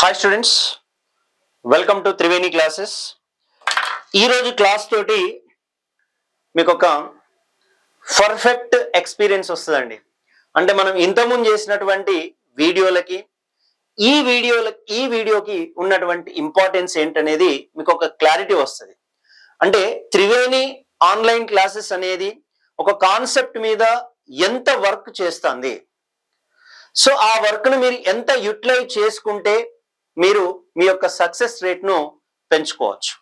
Hi students, welcome to Triveni classes. ఈరోజు class తోటి మీకు ఒక పర్ఫెక్ట్ ఎక్స్పీరియన్స్ వస్తుందండి. అంటే మనం ఇంతకుముందు చేసినటువంటి వీడియోలకి ఈ వీడియోకి ఉన్నటువంటి ఇంపార్టెన్స్ ఏంటనేది మీకు ఒక క్లారిటీ వస్తుంది. అంటే త్రివేణి ఆన్లైన్ క్లాసెస్ అనేది ఒక కాన్సెప్ట్ మీద ఎంత వర్క్ చేస్తుంది, సో ఆ వర్క్ను మీరు ఎంత యూటిలైజ్ చేసుకుంటే మీరు మీ యొక్క సక్సెస్ రేట్ను పెంచుకోవచ్చు.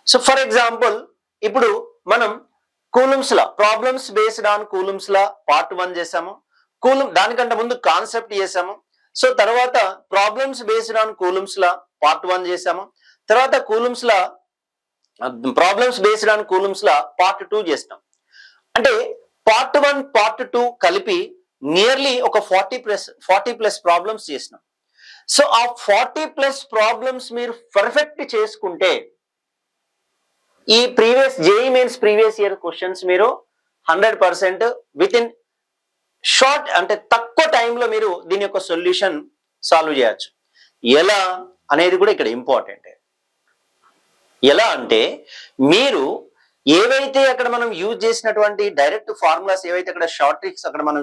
సో ఫర్ ఎగ్జాంపుల్, ఇప్పుడు మనం coulombs law problems based on coulombs law part 1 చేసాము. దానికంటే ముందు కాన్సెప్ట్ చేసాము. సో తర్వాత problems based on coulombs law part 1 చేసాము. తర్వాత coulombs law problems based on coulombs law part 2 చేస్తాం. అంటే పార్ట్ 1 పార్ట్ 2 కలిపి నియర్లీ ఒక 40+ ప్రాబ్లమ్స్ చేసినాం. సో ఆ 40+ ప్రాబ్లమ్స్ మీరు పర్ఫెక్ట్ చేసుకుంటే ఈ JEE mains previous year questions మీరు 100% విత్ ఇన్ షార్ట్, అంటే తక్కువ టైంలో మీరు దీని యొక్క సొల్యూషన్ సాల్వ్ చేయొచ్చు. ఎలా అనేది కూడా ఇక్కడ ఇంపార్టెంట్. ఎలా అంటే మీరు ఏవైతే అక్కడ మనం యూజ్ చేసినటువంటి డైరెక్ట్ ఫార్ములాస్, ఏవైతే అక్కడ షార్ట్ ట్రిక్స్ అక్కడ మనం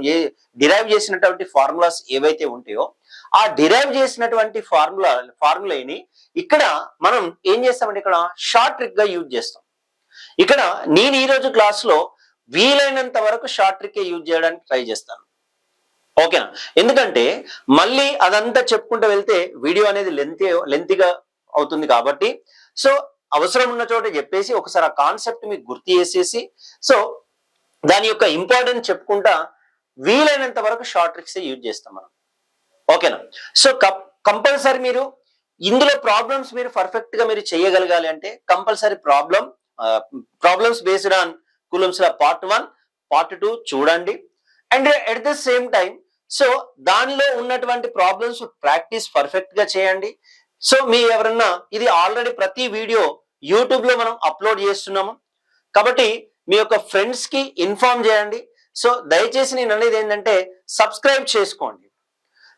డిరైవ్ చేసినటువంటి ఫార్ములాస్ ఏవైతే ఉంటాయో ఆ డిరైవ్ చేసినటువంటి ఫార్ములాని ఇక్కడ మనం ఏం చేస్తామంటే ఇక్కడ షార్ట్ ట్రిక్ గా యూజ్ చేస్తాం. ఇక్కడ నేను ఈరోజు క్లాస్ లో వీలైనంత వరకు షార్ట్ ట్రిక్ యూజ్ చేయడానికి ట్రై చేస్తాను. ఓకేనా? ఎందుకంటే మళ్ళీ అదంతా చెప్పుకుంటూ వెళ్తే వీడియో అనేది లెంతీగా అవుతుంది కాబట్టి, సో అవసరం ఉన్న చోట చెప్పేసి ఒకసారి ఆ కాన్సెప్ట్ మీకు గుర్తు చేసేసి, సో దాని యొక్క ఇంపార్టెన్స్ చెప్పుకుంటా వీలైనంత వరకు షార్ట్ ట్రిక్స్ యూజ్ చేస్తాం మనం. ఓకేనా? సో కంపల్సరీ మీరు ఇందులో ప్రాబ్లమ్స్ మీరు పర్ఫెక్ట్ గా మీరు చేయగలగాలి అంటే compulsory problems based on coulombs law part 1 part 2 చూడండి. And at the same time so దానిలో ఉన్నటువంటి ప్రాబ్లమ్స్ ప్రాక్టీస్ పర్ఫెక్ట్ గా చేయండి. సో మీ ఎవరన్నా ఇది ఆల్రెడీ ప్రతి వీడియో యూట్యూబ్ లో మనం అప్లోడ్ చేస్తున్నాము కాబట్టి మీ యొక్క ఫ్రెండ్స్ కి ఇన్ఫార్మ్ చేయండి. సో దయచేసి నేను అనేది ఏంటంటే సబ్స్క్రైబ్ చేసుకోండి.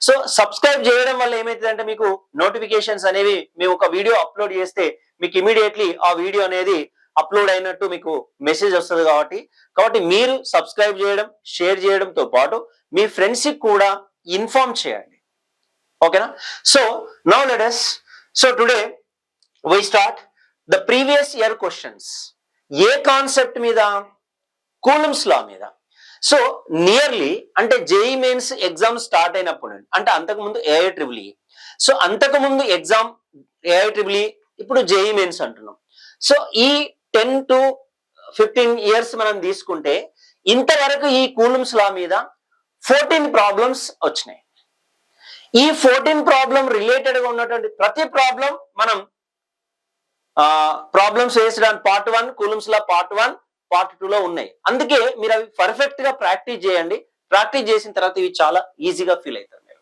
సో సబ్స్క్రైబ్ చేయడం వల్ల ఏమైతుందంటే మీకు నోటిఫికేషన్స్ అనేవి మేము ఒక వీడియో అప్లోడ్ చేస్తే మీకు ఇమీడియట్లీ ఆ వీడియో అనేది అప్లోడ్ అయినట్టు మీకు మెసేజ్ వస్తుంది. కాబట్టి మీరు సబ్స్క్రైబ్ చేయడం, షేర్ చేయడంతో పాటు మీ ఫ్రెండ్స్ కి కూడా ఇన్ఫార్మ్ చేయండి. ఓకేనా? So now let us so today we start the previous year questions. A concept మీద? కూలమ్స్ లా మీద. సో నియర్లీ అంటే జేఈ మెయిన్స్ ఎగ్జామ్ స్టార్ట్ అయినప్పుడు, అంటే అంతకుముందు ఏఐట్రిపుల్ఈ, సో అంతకుముందు ఎగ్జామ్ ఏఐట్రిపుల్ఈ, ఇప్పుడు జేఈ మెయిన్స్ అంటున్నాం. సో ఈ 10 to 15 years మనం తీసుకుంటే ఇంతవరకు ఈ కూలమ్స్ లా మీద 14 ప్రాబ్లమ్స్ వచ్చినాయి. ఈ 14 ప్రాబ్లం రిలేటెడ్ గా ఉన్నటువంటి ప్రతి ప్రాబ్లం మనం problems based on part 1 coulombs law part 1 part 2 లో ఉన్నాయి. అందుకే మీరు అవి పర్ఫెక్ట్ గా ప్రాక్టీస్ చేయండి. ప్రాక్టీస్ చేసిన తర్వాత ఇవి చాలా ఈజీగా ఫీల్ అవుతారు మీరు.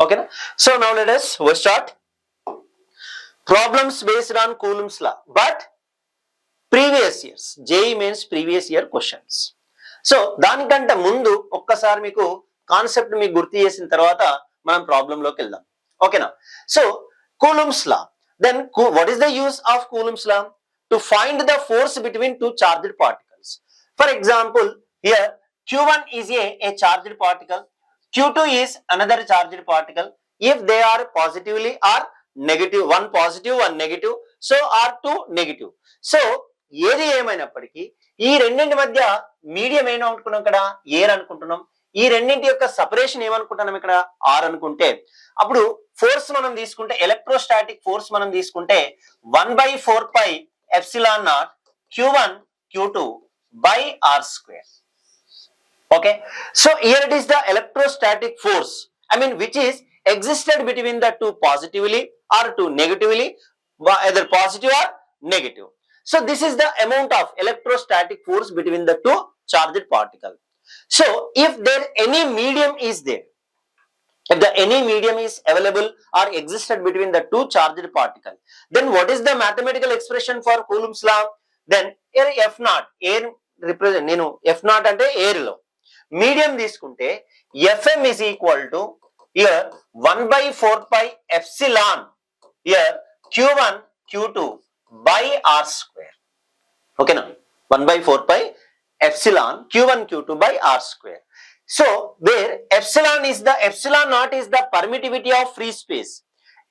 ఓకేనా? So now let us start problems based on coulombs law but previous years, JEE mains previous year questions. So దానికంటే ముందు ఒక్కసారి మీకు కాన్సెప్ట్ మీకు గుర్తు చేసిన తర్వాత మనం ప్రాబ్లం లోకి వెళ్దాం. ఓకేనా? So Coulomb's law, then what is the use of Coulomb's law? To find the force between two charged particles. For example, here Q1 is a charged particle, Q2 is another charged particle. If they are positively or negative, one positive, one negative, so are two negative. So ఏది ఏమైనప్పటికీ ఈ రెండింటి మధ్య medium ఏమనుకున్నాం, ఇక్కడ air అనుకుంటున్నాం. ఈ రెండింటి యొక్క సపరేషన్ ఏమనుకుంటున్నాం, ఇక్కడ ఆర్ అనుకుంటే అప్పుడు ఫోర్స్ మనం తీసుకుంటే ఎలక్ట్రోస్టాటిక్ ఫోర్స్ మనం తీసుకుంటే 1/4π epsilon naught Q1 Q2 by R square. Okay, so here it is the electrostatic force, I mean which is existed between the two positively or two negatively, either positive or negative. So this is the amount of electrostatic force between the two charged particle. So if there any medium is there, if any medium is available or existed between the two charged particle, then what is the mathematical expression for Coulomb's law? Then here F naught, air represent, F naught ante air lo medium తీసుకుంటే Fm is equal to here 1 by 4 pi epsilon here q1 q2 by r square. Okay now 1 by 4 pi epsilon q1 q2 by r square. So where epsilon naught is the permittivity of free space,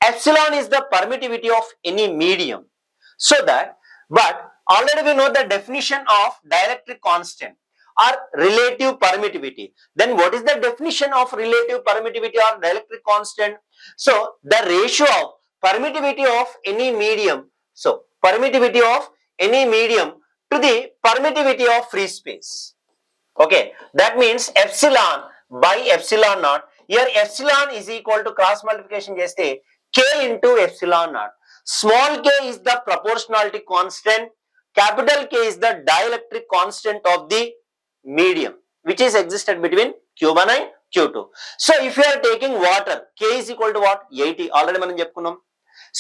epsilon is the permittivity of any medium. So that, but already we know the definition of dielectric constant or relative permittivity. Then what is the definition of relative permittivity or dielectric constant? So the ratio of permittivity of any medium, so permittivity of any medium to the permittivity of free space. Okay, that means epsilon by epsilon naught. Here epsilon is equal to cross multiplication cheste k into epsilon naught. Small k is the proportionality constant, capital K is the dielectric constant of the medium which is existed between q1 and q2. So if you are taking water, k is equal to what? 80. Already మనం చెప్పుకున్నాం.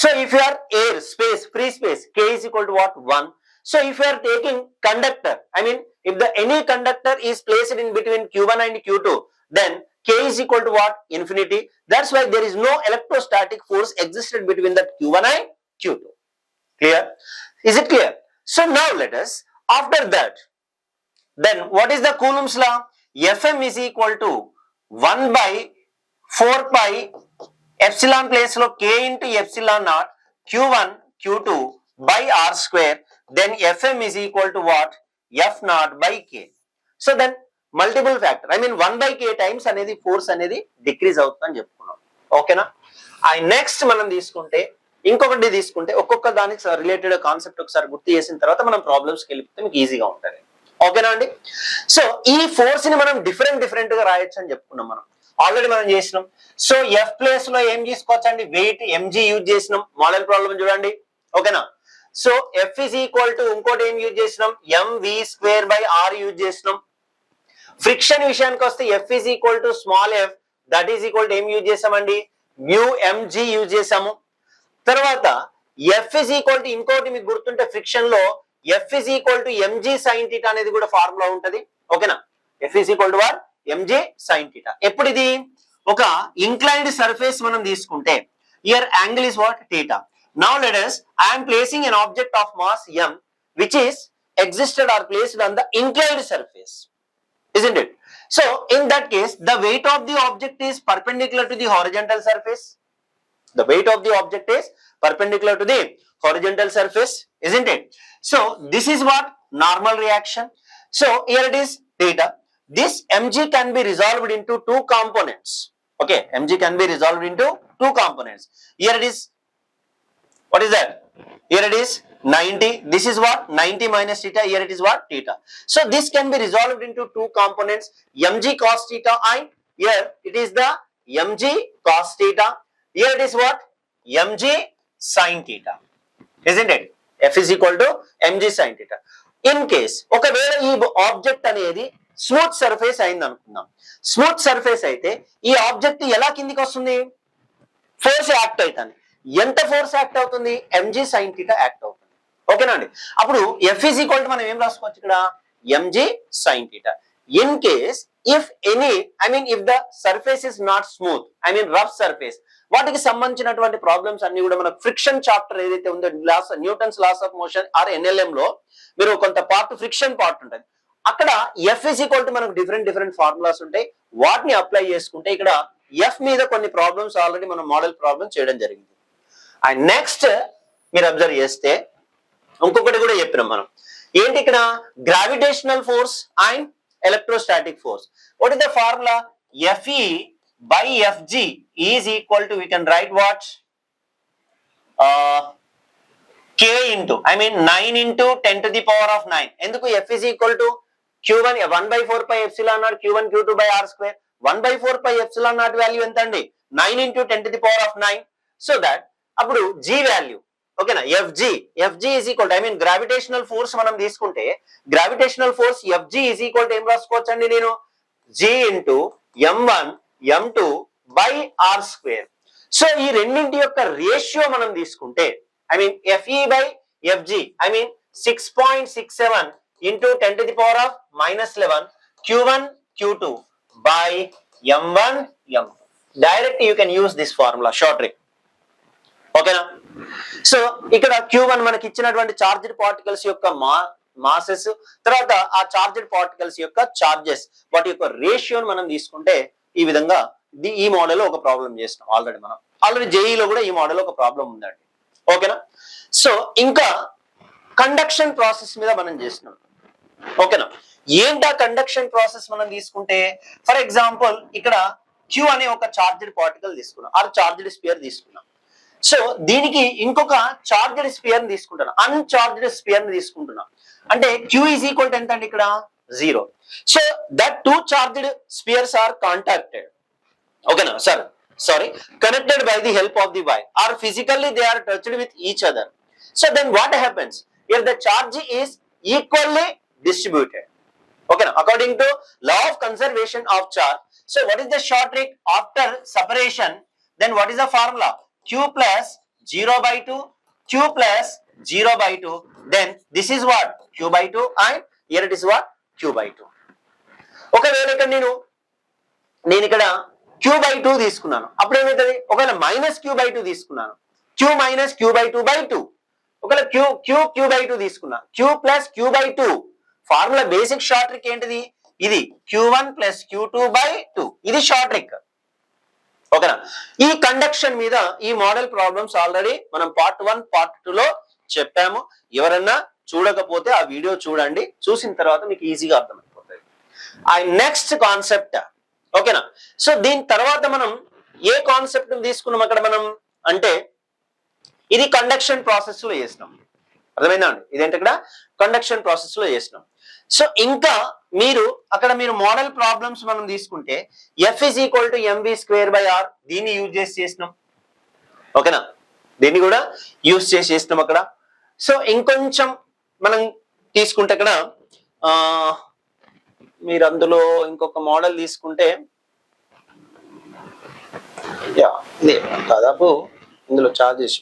So if you are air, space, free space, k is equal to what? 1. So if you are taking conductor, I mean if the any conductor is placed in between q1 and q2, then k is equal to what? Infinity. That's why there is no electrostatic force existed between that q1 and q2. Clear? Is it clear? So now let us, after that, then what is the Coulomb's law? Fm is equal to 1 by 4 pi epsilon place lo k into epsilon naught q1 q2 by r square. Then Fm is equal to what? F naught by k. So then multiple factor, I mean 1 by k times అనేది force అనేది decrease అవుతుందని చెప్పుకున్నాం. ఓకేనా? Next మనం తీసుకుంటే ఇంకొకటి తీసుకుంటే ఒక్కొక్క దానికి రిలేటెడ్ కాన్సెప్ట్ ఒకసారి గుర్తు చేసిన తర్వాత మనం ప్రాబ్లమ్స్కి వెళ్ళిపోతే మీకు ఈజీగా ఉంటుంది. ఓకేనా అండి? సో ఈ ఫోర్స్ ని మనం డిఫరెంట్ గా రాయొచ్చు అని చెప్పుకున్నాం. మనం ఆల్రెడీ మనం చేసినాం. సో ఎఫ్ ప్లేస్ లో ఏం తీసుకోవచ్చు అండి? వెయిట్ ఎంజీ యూజ్ చేసినాం. మోడల్ ప్రాబ్లం చూడండి. ఓకేనా? So f is equal to ఇంకోటి ఏం యూజ్ చేసినాం? Mv square by r use చేసినాం. ఫ్రిక్షన్ విషయానికి వస్తే f is equal to small f, that is equal to ఏం యూజ్ చేసామండి? మ్యూ ఎంజీ యూజ్ చేసాము. తర్వాత ఎఫ్ ఇస్ ఈక్వల్ టు ఇంకోటి మీకు గుర్తుంటే ఫ్రిక్షన్ లో F is equal to MG sine theta అనేది కూడా ఫార్ములా ఉంటది. ఓకేనా? F is equal to what? MG sine theta. ఎప్పుడు ఇది? ఒక ఇంక్లైన్డ్ సర్ఫేస్ మనం తీసుకుంటే here angle is what? Theta. Now let us, I am placing an object of mass m which is existed or placed on the inclined surface, isn't it? So in that case the weight of the object is perpendicular to the horizontal surface. The weight of the object is perpendicular to the horizontal surface, isn't it? So this is what? Normal reaction. So here it is theta. This mg can be resolved into two components. Okay, mg can be resolved into two components. Here it is, what is that? Here it is 90. This is what? 90 minus theta. Here it is what? Theta. So this can be resolved into two components, mg cos theta and here it is the mg cos theta. Here it is what? mg sin theta, isn't it? F is equal to mg sin theta. In case ఒకవేళ ఈ object అనేది smooth surface అయింది అనుకుందాం. Smooth surface అయితే ఈ object ఎలా కిందికి వస్తుంది? ఫోర్స్ యాక్ట్ అవుతుంది. ఎంత ఫోర్స్ యాక్ట్ అవుతుంది? mg sin theta యాక్ట్ అవుతుంది. ఓకేనా అండి? అప్పుడు F is equal to మనం ఏం రాసుకోవచ్చు ఇక్కడ? mg sin theta. In case if any, I mean if the surface is not smooth, I mean rough surface, వాటికి సంబంధించినటువంటి ప్రాబ్లమ్స్ అన్ని కూడా మన ఫ్రిక్షన్ చాప్టర్ ఏదైతే ఉందో Newton's laws of motion or NLM లో మీరు కొంత పార్ట్ ఫ్రిక్షన్ పార్ట్ ఉంటుంది. అక్కడ ఎఫ్ ఇస్ ఈక్వల్ టు మనకు డిఫరెంట్ ఫార్ములాస్ ఉంటాయి. వాటిని అప్లై చేసుకుంటే ఇక్కడ ఎఫ్ మీద కొన్ని ప్రాబ్లమ్స్ ఆల్రెడీ మనం మోడల్ ప్రాబ్లమ్ చేయడం జరిగింది. అండ్ నెక్స్ట్ మీరు అబ్జర్వ్ చేస్తే ఇంకొకటి కూడా చెప్పినాం మనం. ఏంటి ఇక్కడ? Gravitational force and electrostatic force. What is the formula? Fe by Fg is equal to, we can write what? K into, I mean 9 into 10 to the power of 9. ఎందుకు? F is equal to Q1 1 by 4 pi epsilon naught Q1 Q2 by R square. 1 by 4 pi epsilon naught value ఎంత అండి? 9 into 10 to the power of 9. So that అప్పుడు G value, ఓకేనా? Fg is equal to, I mean gravitational force మనం తీసుకుంటే gravitational force Fg is equal to ఏం రాసుకోవచ్చు అండి నేను? G into m1 m2 by r square. So ఈ రెండింటి యొక్క రేషియో మనం తీసుకుంటే, I mean Fe by Fg, I mean 6.67 into 10 to the power of -11 Q1 Q2 by m1 m2. Direct you can use this formula short trick. ఓకేనా? So ఇక్కడ Q1 మనకి ఇచ్చినటువంటి charged particles యొక్క మాసెస్, తర్వాత ఆ charged particles యొక్క charges, వాటి యొక్క రేషియోని మనం తీసుకుంటే ఈ విధంగా ఈ మోడల్ ఒక ప్రాబ్లం చేస్తున్నాం. ఆల్రెడీ జేఈలో కూడా ఈ మోడల్ ఒక ప్రాబ్లం ఉందండి. ఓకేనా? సో ఇంకా కండక్షన్ ప్రాసెస్ మీద మనం చేస్తున్నాం. ఓకేనా? ఏంటా కండక్షన్ ప్రాసెస్ మనం తీసుకుంటే, ఫర్ ఎగ్జాంపుల్ ఇక్కడ Q అనే ఒక చార్జ్డ్ పార్టికల్ తీసుకున్నాం, ఆర్ చార్జ్డ్ స్పియర్ తీసుకున్నాం. సో దీనికి ఇంకొక చార్జ్డ్ స్పియర్ ని తీసుకుంటున్నాం, అన్చార్జ్డ్ స్పియర్ ని తీసుకుంటున్నాం. అంటే Q ఈజ్ ఈక్వల్ టు ఎంత అండి ఇక్కడ? 0. So that two charged spheres are contacted. ఓకేనా sir? Sorry, connected by the help of the wire, or physically they are touched with each other. So then what happens if the charge is equally distributed? Okay, according to law of conservation of charge. So what is the short trick after separation? Then what is the formula? Q plus 0/2, Q plus 0/2. Then this is what? Q/2, and here it is what? Q/2. Okay, నేను ఇక్కడ Q/2 తీసుకున్నాను. అప్పుడు ఏమవుతుంది? ఒకవేళ minus Q/2 తీసుకున్నాను, Q minus Q/2/2. ఒకవేళ Q/2 తీసుకున్నా, Q plus Q/2. Formula basic short trick ఏంటిది? ఇది Q1 ప్లస్ Q2/2. ఇది షార్ట్ ట్రిక్. ఓకేనా? ఈ కండక్షన్ మీద ఈ మోడల్ ప్రాబ్లమ్స్ ఆల్రెడీ మనం పార్ట్ 1, పార్ట్ 2 లో చెప్పాము. ఎవరన్నా చూడకపోతే ఆ వీడియో చూడండి, చూసిన తర్వాత మీకు ఈజీగా అర్థమైపోతుంది. Next concept. ఓకేనా? సో దీని తర్వాత మనం ఏ కాన్సెప్ట్ తీసుకున్నాం అక్కడ మనం అంటే, ఇది కండక్షన్ ప్రాసెస్ లో చేసినాం. అర్థమైందా అండి? ఇదేంటి ఇక్కడ కండక్షన్ ప్రాసెస్ లో చేసినాం. సో ఇంకా మీరు మోడల్ ప్రాబ్లమ్స్ మనం తీసుకుంటే F is equal to mv²/r, దీన్ని యూజ్ చేసినాం. ఓకేనా? దీన్ని కూడా యూజ్ చేసినాం అక్కడ. సో ఇంకొంచెం మనం తీసుకుంటే అక్కడ మీరు అందులో ఇంకొక మోడల్ తీసుకుంటే, దాదాపు ఇందులో చార్జెస్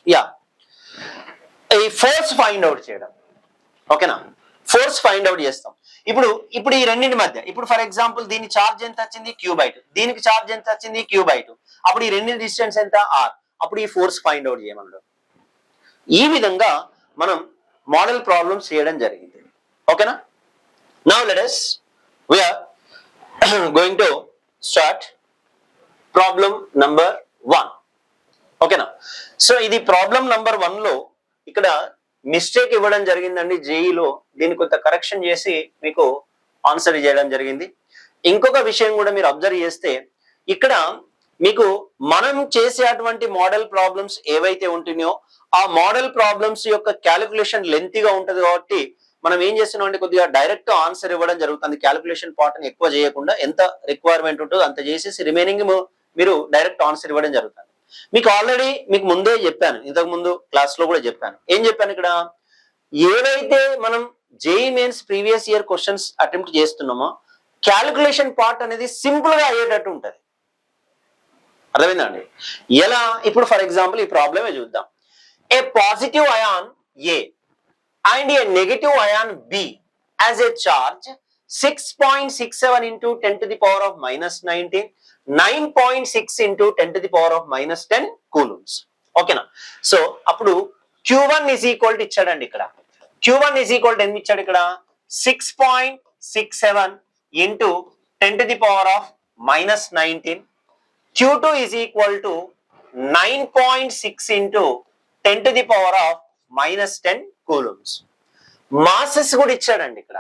ఈ ఫోర్స్ ఫైండ్ అవుట్ చేయడం. ఓకేనా? ఫోర్స్ ఫైండ్ అవుట్ చేస్తాం. ఇప్పుడు ఈ రెండింటి మధ్య, ఇప్పుడు ఫర్ ఎగ్జాంపుల్ దీని చార్జ్ ఎంత వచ్చింది? Q/2. దీనికి చార్జ్ ఎంత వచ్చింది? Q/2. అప్పుడు ఈ రెండింటి డిస్టెన్స్ ఎంత? R. అప్పుడు ఈ ఫోర్స్ ఫైండ్ అవుట్ చేయమన్నాడు. ఈ విధంగా మనం మోడల్ ప్రాబ్లమ్స్ చేయడం జరిగింది. ఓకేనా? Now let us we are going to start problem number 1. ఓకేనా? సో ఇది ప్రాబ్లం నంబర్ 1 లో ఇక్కడ మిస్టేక్ ఇవ్వడం జరిగిందండి జేఈలో. దీన్ని కొంత కరెక్షన్ చేసి మీకు ఆన్సర్ చేయడం జరిగింది. ఇంకొక విషయం కూడా మీరు అబ్జర్వ్ చేస్తే, ఇక్కడ మీకు మనం చేసేటువంటి మోడల్ ప్రాబ్లమ్స్ ఏవైతే ఉంటున్నాయో ఆ మోడల్ ప్రాబ్లమ్స్ యొక్క క్యాలిక్యులేషన్ లెంతీగా ఉంటుంది కాబట్టి మనం ఏం చేస్తున్నాం అంటే కొద్దిగా డైరెక్ట్ ఆన్సర్ ఇవ్వడం జరుగుతుంది. క్యాలిక్యులేషన్ పార్ట్ ని ఎక్కువ చేయకుండా ఎంత రిక్వైర్మెంట్ ఉంటుందో అంత చేసేసి రిమైనింగ్ మీరు డైరెక్ట్ ఆన్సర్ ఇవ్వడం జరుగుతుంది. మీకు ఆల్రెడీ మీకు ముందే చెప్పాను, ఇంతకు ముందు క్లాస్ లో కూడా చెప్పాను. ఏం చెప్పాను ఇక్కడ? ఏవైతే మనం JEE mains previous year questions attempt చేస్తున్నామో క్యాలిక్యులేషన్ పార్ట్ అనేది సింపుల్ గా అయ్యేటట్టు ఉంటది. అర్థమైందండి? ఎలా? ఇప్పుడు ఫర్ ఎగ్జాంపుల్ ఈ ప్రాబ్లమే చూద్దాం. A positive ion a and a negative ion B as a charge 6.67 into 10 to the power of minus 19, 9.6 into 10 to the power of minus 10 coulombs. ఓకేనా? సో అప్పుడు Q1 is equal to ఇచ్చాడండి ఇక్కడ. Q1 is equal to ఎంత ఇచ్చాడు ఇక్కడ? 6.67 into 10 to the power of minus 19. Q2 is equal to 9.6 into 10 to the power of minus 10 coulombs. Masses కూడా ఇచ్చాడండి ఇక్కడ.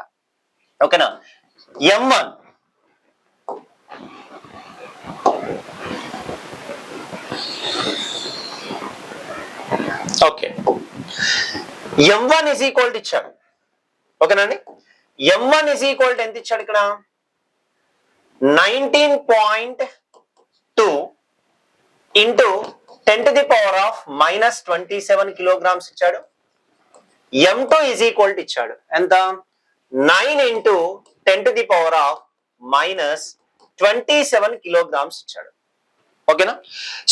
ఓకేనా? M1 okay, M1 is equal to ఇచ్చాడు. ఓకేనండి? M1 is equal to ఎంత ఇచ్చాడు ఇక్కడ? 19.2 into 10 to the power of minus 27 kilograms ఇచ్చాడు. M2 is equal to ఇచ్చాడు ఎంత? 9 into 10 to the power of minus 27 kilograms ఇచ్చాడు. ఓకేనా?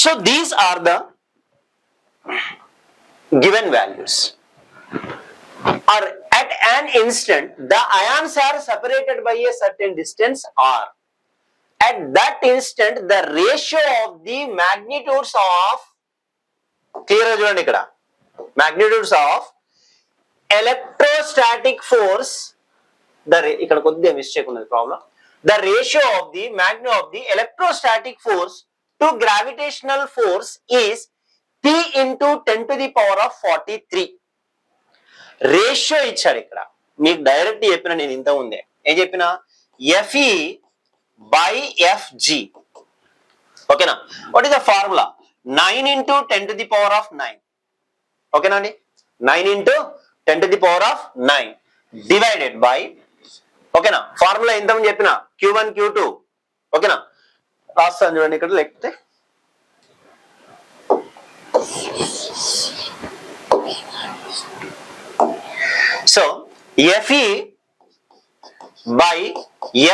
So these are the given values. Or at an instant the ions are separated by a certain distance R. at that instant the ratio of the magnitudes of, clear చూడండి ఇక్కడ, magnitudes of electrostatic force, ఇక్కడ కొద్దిగా mistake ఉన్నది problem, the ratio of the magnitude of the electrostatic force to gravitational force is P into 10 to the power of 43. Ratio ఇచ్చాడు ఇక్కడ, మీకు direct చెప్పిన, నేను ఇంత ఉందే ఏం చెప్పిన, FE by FG. ఓకేనా? What is the formula? 9 into 10 to the power of 9. ఓకేనా అండి? 9 into 10 to the power of 9 divided by, ఓకేనా, ఫార్ములా ఎంత అని చెప్పిన, Q1 Q2. ఓకేనా? రాస్తాను చూడండి ఇక్కడ, లేకపోతే so FE by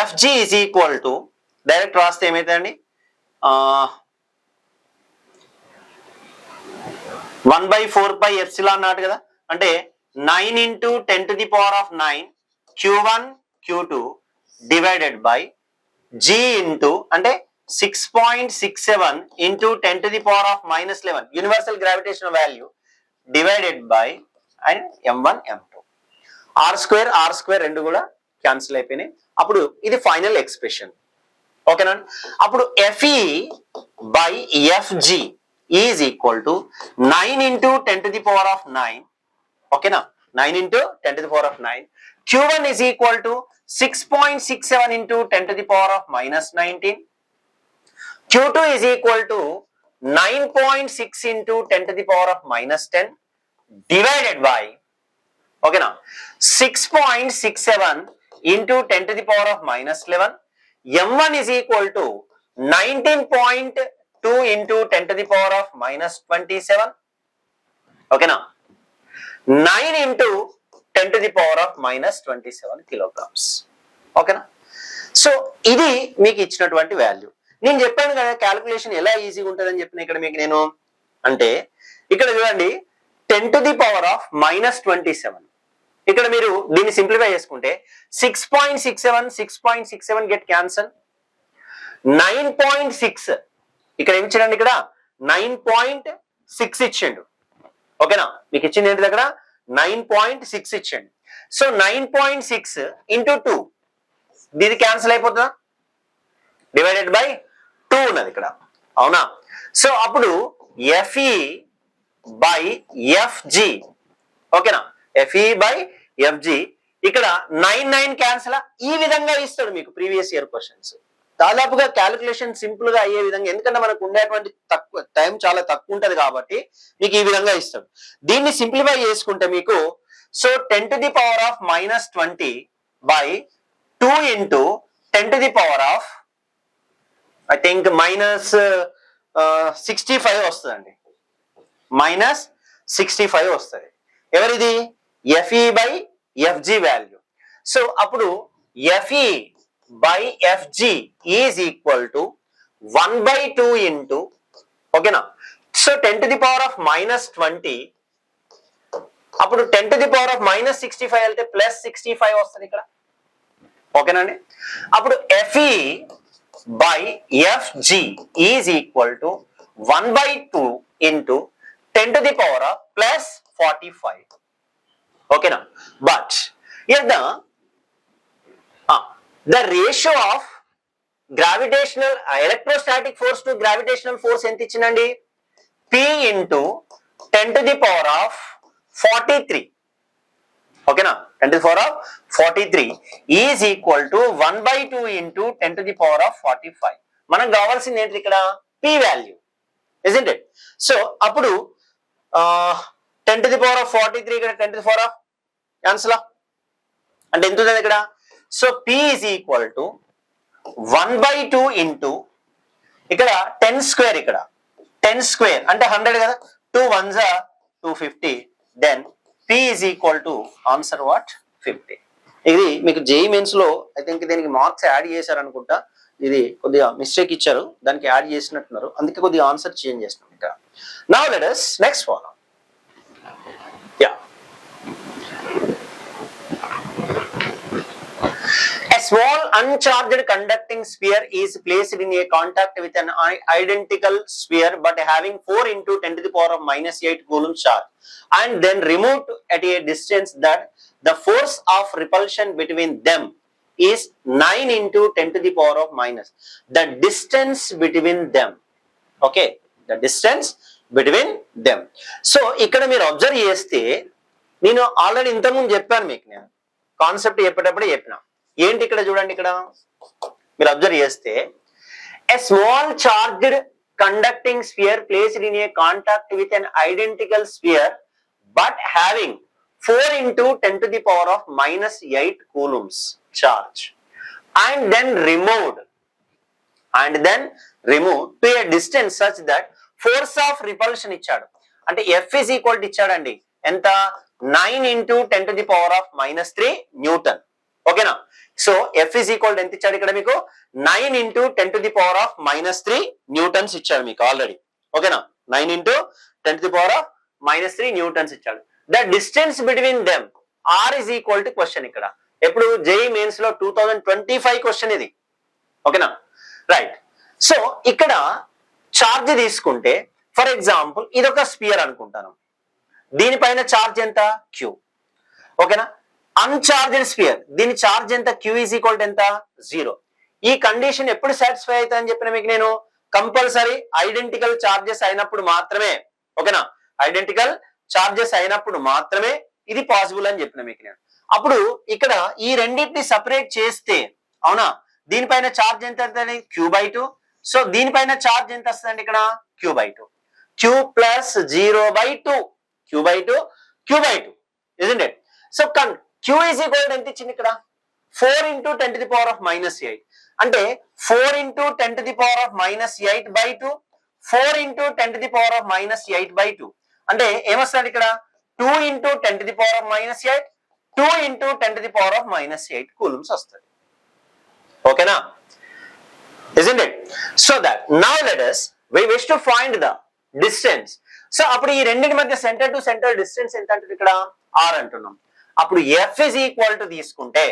FG is equal to, direct రాస్తే ఏమైతుందండి, 1/4πε నాట్ కదా, అంటే 9 into 10 to the power of 9 Q1 Q2 divided by G into, అంటే 6.67 into 10 to the power of -11 universal gravitational value divided by and M1 M2. R square రెండు కూడా cancel అయిపోయినాయి. అప్పుడు ఇది final expression. ఓకేనా? అప్పుడు FE by FG is equal to 9 into 10 to the power of 9. ఓకేనా? 9 into 10 to the power of 9. Q1 is equal to 6.67 into 10 to the power of -19. Q2 is equal to 9.6 into 10 to the power of -10 divided by, ఓకేనా, 6.67 into 10 to the power of -11. M1 is equal to 19.2 into 10 to the power of -27. ఓకేనా? 9 into 10 to the power of -27 kilograms. ఓకేనా? So ఇది మీకు ఇచ్చినటువంటి value. నేను చెప్పాను కదా calculation ఎలా ఈజీగా ఉంటుందని చెప్పిన ఇక్కడ మీకు నేను, అంటే ఇక్కడ చూడండి 10 to the power of -27. ఇక్కడ మీరు దీన్ని సింప్లిఫై చేసుకుంటే 6.67 గెట్ క్యాన్సల్. 9.6 ఇక్కడ ఏమి ఇచ్చాడండి, ఇక్కడ 9.6 ఇచ్చిండు. ఓకేనా? మీకు ఇచ్చింది ఏంటి దగ్గర, 9.6 ఇచ్చిండు. సో 9.6 into 2, దీన్ని క్యాన్సిల్ అయిపోతుందా, డివైడెడ్ బై 2 ఉన్నది ఇక్కడ, అవునా? సో అప్పుడు FE by FG, ఓకేనా, FE by FG ఇక్కడ 9 క్యాన్సిల్, ఈ విధంగా ఇస్తాడు మీకు ప్రీవియస్ ఇయర్ క్వశ్చన్స్. దాదాపుగా క్యాలిక్యులేషన్ సింపుల్ గా అయ్యే విధంగా, ఎందుకంటే మనకు ఉండేటువంటి తక్కువ టైం చాలా తక్కువ ఉంటది కాబట్టి మీకు ఈ విధంగా ఇస్తాడు. దీన్ని సింప్లిఫై చేసుకుంటే మీకు, so 10 to the power of -20 by 2 into 10 to the power of I think -65 వస్తుందండి, -65 వస్తుంది. ఎవరిది, FE by FG value. So అప్పుడు FE by FG is equal to 1/2 into, ఓకేనా, so 10 to the power of -20, అప్పుడు 10 to the power of -65 వెళ్తే +65 వస్తుంది ఇక్కడ. ఓకేనండి? అప్పుడు FE by FG is equal to 1/2 into 10 to the power of +45. ఓకేనా? But the ratio of gravitational electrostatic force to gravitational force ఎంత ఇచ్చిందండి, P into 10 to the power of 43. ఓకేనా? 10 to the power of 43 is equal to 1/2 into 10 to the power of 45. మనకు కావాల్సింది ఏంటి ఇక్కడ, P value, isn't it? So అప్పుడు 10 to the power of 43 ఇక్కడ 10 to the power of cancel అంటే ఎంత ఉంది ఇక్కడ, so P is equal to 1/2 into ఇక్కడ 10 స్క్వేర్, ఇక్కడ 10 స్క్వేర్ అంటే 100 కదా, 2 1s are 250, then P is equal to answer what 50. ఇది మీకు JEE మెయిన్స్ లో ఐ థింక్ దీనికి మార్క్స్ యాడ్ చేశారు అనుకుంటా, ఇది కొద్దిగా మిస్టేక్ ఇచ్చారు, దానికి యాడ్ చేసినట్టున్నారు, అందుకే కొద్దిగా ఆన్సర్ చేంజ్ చేస్తున్నాం ఇక్కడ. Now let us next follow. small uncharged conducting sphere is placed in a contact with an identical sphere but having 4 into 10 to the power of minus 8 coulomb charge and then removed at a distance that the force of repulsion between them is 9 into 10 to the power of minus the distance between them. Okay, the distance between them. So ఇక్కడ మీరు observe చేస్తే నేను already ఇంతకుముందు చెప్పాను మీకు, నేను concept చెప్పేటప్పుడు చెప్పిన ఏంటి ఇక్కడ చూడండి, ఇక్కడ మీరు అబ్జర్వ్ చేస్తే a small charged conducting sphere placed in a contact with an identical sphere but having 4 into 10 to the power of minus 8 coulombs charge and then removed to a distance such that force of repulsion ఇచ్చాడు, అంటే F is equal to ఇచ్చాడండి ఎంత 9 into 10 to the power of minus 3 Newton. ఓకేనా, so F is equal to ఎంత ఇచ్చాడు ఇక్కడ మీకు 9 into 10 to the power of minus 3 Newton's ఇచ్చాడు మీకు ఆల్రెడీ. ఓకేనా, 9 into 10 to the power of minus 3 Newton's ఇచ్చాడు. The distance between them R is equal to question ఇక్కడ ఎప్పుడు జేఈ మెయిన్స్ లో 2025 క్వశ్చన్ ఇది. ఓకేనా, రైట్. సో ఇక్కడ చార్జ్ తీసుకుంటే ఫర్ ఎగ్జాంపుల్ ఇదొక స్పియర్ అనుకుంటాను, దీనిపైన చార్జ్ ఎంత Q. ఓకేనా, అన్చార్జ్డ్ స్పియర్ దీని చార్జ్ ఎంత Q ఈజ్ ఈక్వల్ టు ఎంత 0. ఈ కండిషన్ ఎప్పుడు సాటిస్ఫై అవుతుందని చెప్పిన మీకు నేను, కంపల్సరీ ఐడెంటికల్ చార్జెస్ అయినప్పుడు మాత్రమే. ఓకేనా, ఐడెంటికల్ చార్జెస్ అయినప్పుడు మాత్రమే ఇది పాసిబుల్ అని చెప్పిన మీకు నేను. అప్పుడు ఇక్కడ ఈ రెండింటిని సపరేట్ చేస్తే అవునా, దీనిపైన చార్జ్ ఎంత అవుతుంది Q/2. సో దీనిపైన చార్జ్ ఎంత వస్తుందండి ఇక్కడ Q/2, Q plus 0/2 Q/2 isn't it? So Q is equal to ఎంత ఇచ్చింది ఇక్కడ 4 into 10 to the power of minus 8 అంటే 4 into 10 to the power of minus 8/2 4 into 10 to the power of minus 8/2 అంటే ఏమొస్తుంది ఇక్కడ 2 into 10 to the power of minus 8 2 into 10 to the power of minus 8 coulombs వస్తుంది. ఓకేనా, isn't it? So that now let us we wish to find the distance. So అప్పుడు ఈ రెండింటి మధ్య centre to centre distance ఎంత అంటే ఇక్కడ R అంటున్నాం. అప్పుడు F is equal to తీసుకుంటే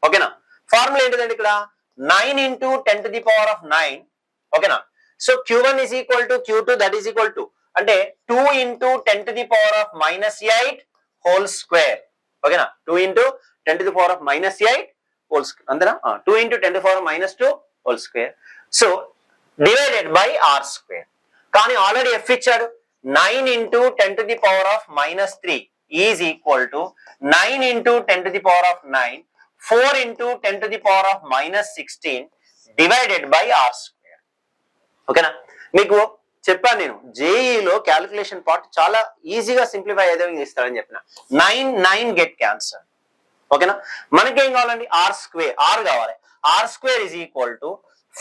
ఓకేనా, ఫార్ములా ఏంటిదండి ఇక్కడ 9 into 10 to the power of 9. ఓకేనా, so Q1 is equal to Q2 that is equal to అంటే 2 into 10 to the power of minus 8 whole square. ఓకేనా, 2 into 10 to the power of minus 8 whole square అంతేనా, 2 into 10 to the power of minus 2 whole square. So divided by R square. కానీ already F ఇచ్చాడు 9 into 10 to the power of minus 3 is equal to 9 into 10 to the power of 9 4 into 10 to the power of minus 16 divided by R square. ఓకేనా, మీకు చెప్పాను నేను జేఈలో calculation part చాలా ఈజీగా simplify అయ్యే ఇస్తారని చెప్పిన 9 గెట్ క్యాన్సర్. ఓకేనా, మనకేం కావాలండి R స్క్వేర్, R కావాలి. R square is equal to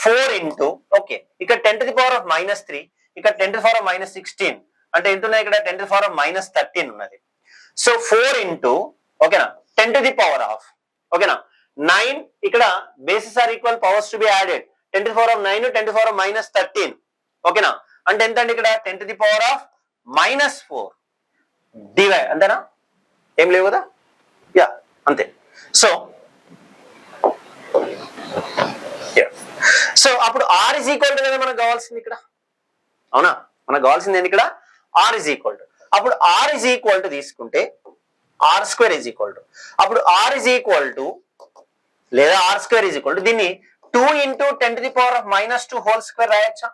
4 into okay ఇక్కడ 10 to the power of minus 3 ఇక్కడ 10 to the power of minus 16 అంటే ఎంత ఉన్నాయి ఇక్కడ 10 to the power of minus 13 ఉన్నది. సో 4 into ఓకేనా 10 to the power of ఓకేనా 9 ఇక్కడ basis are equal powers to be added 10 to the power of 9 10 to the power of minus 13 ఓకేనా అంటే ఎంత అండి ఇక్కడ 10 to the power of minus 4 divide అంతేనా, ఏం లేవు కదా, యా అంతే. సో సో అప్పుడు R is equal to కదా మనకు కావాల్సింది ఇక్కడ, అవునా మనకు కావాల్సింది ఏంటి ఇక్కడ R is equal to. అప్పుడు R is equal to తీసుకుంటే R square is equal to అప్పుడు R is equal to లేదా R square is equal to దీన్ని 2 into 10 to the power of minus 2 whole square రాయొచ్చా,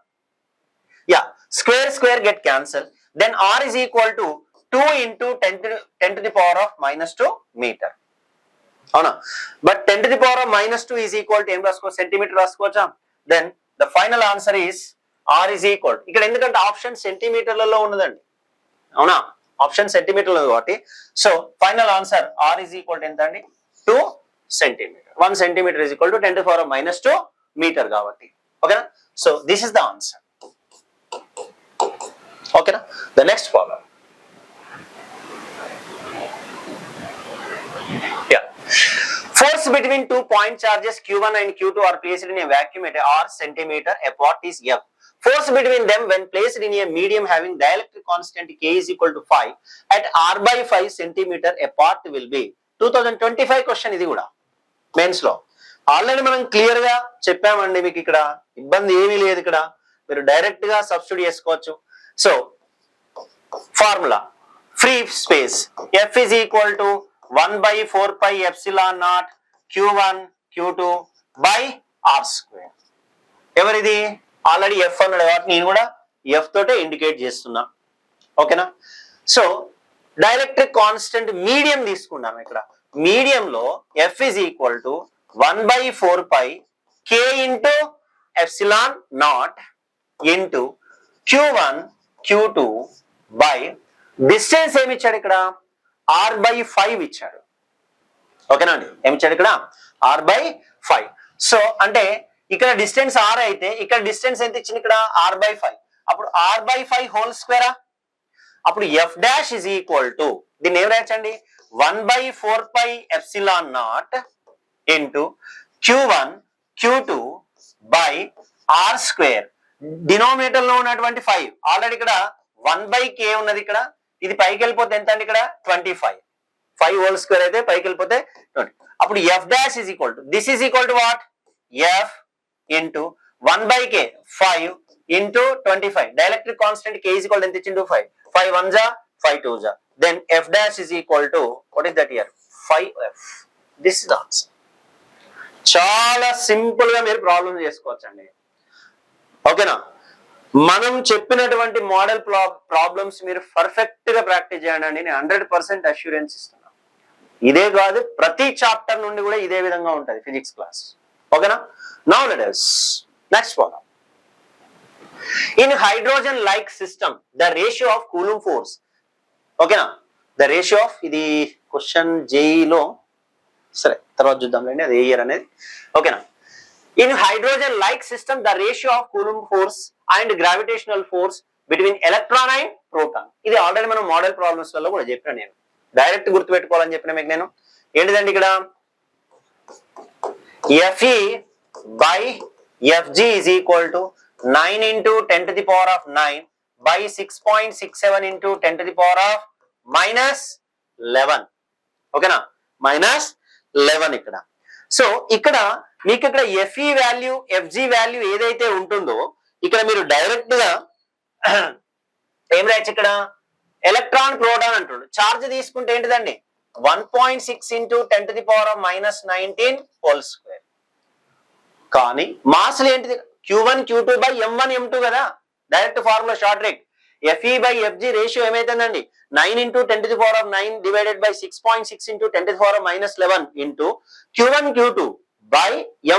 ya square get cancel. Then R is equal to 2 into 10 to the power of minus 2 metre. అవునా, but 10 to the power of minus 2 is equal to ఏం రాసుకోవచ్చు centimetre రాసుకోవచ్చా. Then the final answer is R is equal to ఇక్కడ ఎందుకంటే option సెంటీమీటర్లలో ఉన్నదండి, అవునా option సెంటీమీటర్లు కాబట్టి. So final answer R is equal to ఎంత అండి 2 centimetre. 1 centimetre is equal to 10 to the power of minus 2 metre కాబట్టి. ఓకేనా, so this is the answer. ఓకేనా, the next problem. Force between 2 point charges Q1 and Q2 are placed in a vacuum at R centimeter apart is F. Force between them when placed in a medium having dielectric constant K is equal to 5 at R by 5 centimeter apart will be 2025 question ఇది కూడా mains లో. Already మనం clear గా చెప్పామండి, మీకు ఇక్కడ ఇబ్బంది ఏమీ లేదు. ఇక్కడ మీరు డైరెక్ట్ గా సబ్స్టిట్యూట్ చేసుకోవచ్చు. So formula free space F is equal to 1/4 pi epsilon naught Q1 Q2 by R square. ఎవరిది? ఆల్రెడీ F అన్నాడు కాబట్టి నేను కూడా F తోటే ఇండికేట్ చేస్తున్నా. ఓకేనా? సో డైఎలక్ట్రిక్ కాన్స్టెంట్ మీడియం తీసుకున్నాం. ఇక్కడ మీడియంలో F is equal to 1/4 pi K into epsilon naught into Q1 Q2 by distance ఏమి ఇచ్చాడు? ఇక్కడ R/5 ఇచ్చాడు. ఓకేనా అండి? ఏమి ఇచ్చాడు ఇక్కడ? R/5. సో అంటే ఇక్కడ డిస్టెన్స్ R అయితే ఇక్కడ డిస్టెన్స్ ఎంత ఇచ్చింది? ఇక్కడ R/5. అప్పుడు R/5 హోల్ స్క్వేరా? అప్పుడు F dash is equal to దీన్ని ఏం రాయచ్చండి? 1/4 pi epsilon naught into Q1 Q2 by R square. Denominator లో ఉన్నటువంటి 5 ఆల్రెడీ ఇక్కడ 1/k ఉన్నది. ఇక్కడ ఇది పైకి వెళ్ళిపోతే ఎంత అండి? ఇక్కడ 25. 5 హోల్ స్క్వేర్ అయితే పైకి వెళ్ళిపోతే 20. అప్పుడు F dash is equal to this is equal to what? F into 1/k 5 into 25. Dielectric constant K is equal to ఇచ్చిండు? 5. 5 1 జా 5 2 జా. Then F dash is equal to what is that here? 5F. This is the answer. చాలా simple గా మీరు problem చేసుకోవచ్చు అండి. ఓకేనా? మనం చెప్పినటువంటి మోడల్ ప్రాబ్లమ్స్ మీరు పర్ఫెక్ట్ గా ప్రాక్టీస్ చేయండి అండి. నేను 100% అష్యూరెన్స్ ఇస్తున్నాను. ఇదే కాదు, ప్రతి చాప్టర్ నుండి కూడా ఇదే విధంగా ఉంటుంది ఫిజిక్స్ క్లాస్. ఓకేనా? Now let us next problem. In hydrogen like system the ratio of Coulomb force. ఓకేనా? ద రేషియో ఆఫ్ ఇది క్వశ్చన్ జేఈలో, సరే తర్వాత చూద్దాంలేండి అది ఏ ఇయర్ అనేది. ఓకేనా? In hydrogen like system the ratio of Coulomb force and gravitational force between electron and proton. ఇది ఆల్రెడీ మనం మోడల్ ప్రాబ్లమ్స్ వల్ల కూడా చెప్పిన, నేను డైరెక్ట్ గుర్తుపెట్టుకోవాలని చెప్పిన మీకు నేను. ఏంటిదండి ఇక్కడ? Fe by Fg is equal to 9 into 10 to the power of 9 by 6.67 into 10 to the power of minus 11. ఓకేనా? minus 11 ఇక్కడ. సో ఇక్కడ మీకు ఇక్కడ Fe వాల్యూ Fg వాల్యూ ఏదైతే ఉంటుందో ఇక్కడ మీరు డైరెక్ట్ గా ఏం రాయచ్చు? ఇక్కడ ఎలక్ట్రాన్ ప్రోటాన్ అంటుండు. చార్జ్ తీసుకుంటే ఏంటిదండి? 1.6 into 10 to the power of minus 19 whole square. కానీ మాస్లు ఏంటిది? Q1 Q2 by M1 M2 కదా. Direct formula short trick. Fe by Fg ratio ఏమైతుందండి? 9 into 10 to the power of 9 divided by 6.6 into 10 to the power of minus 11 into Q1 Q2 by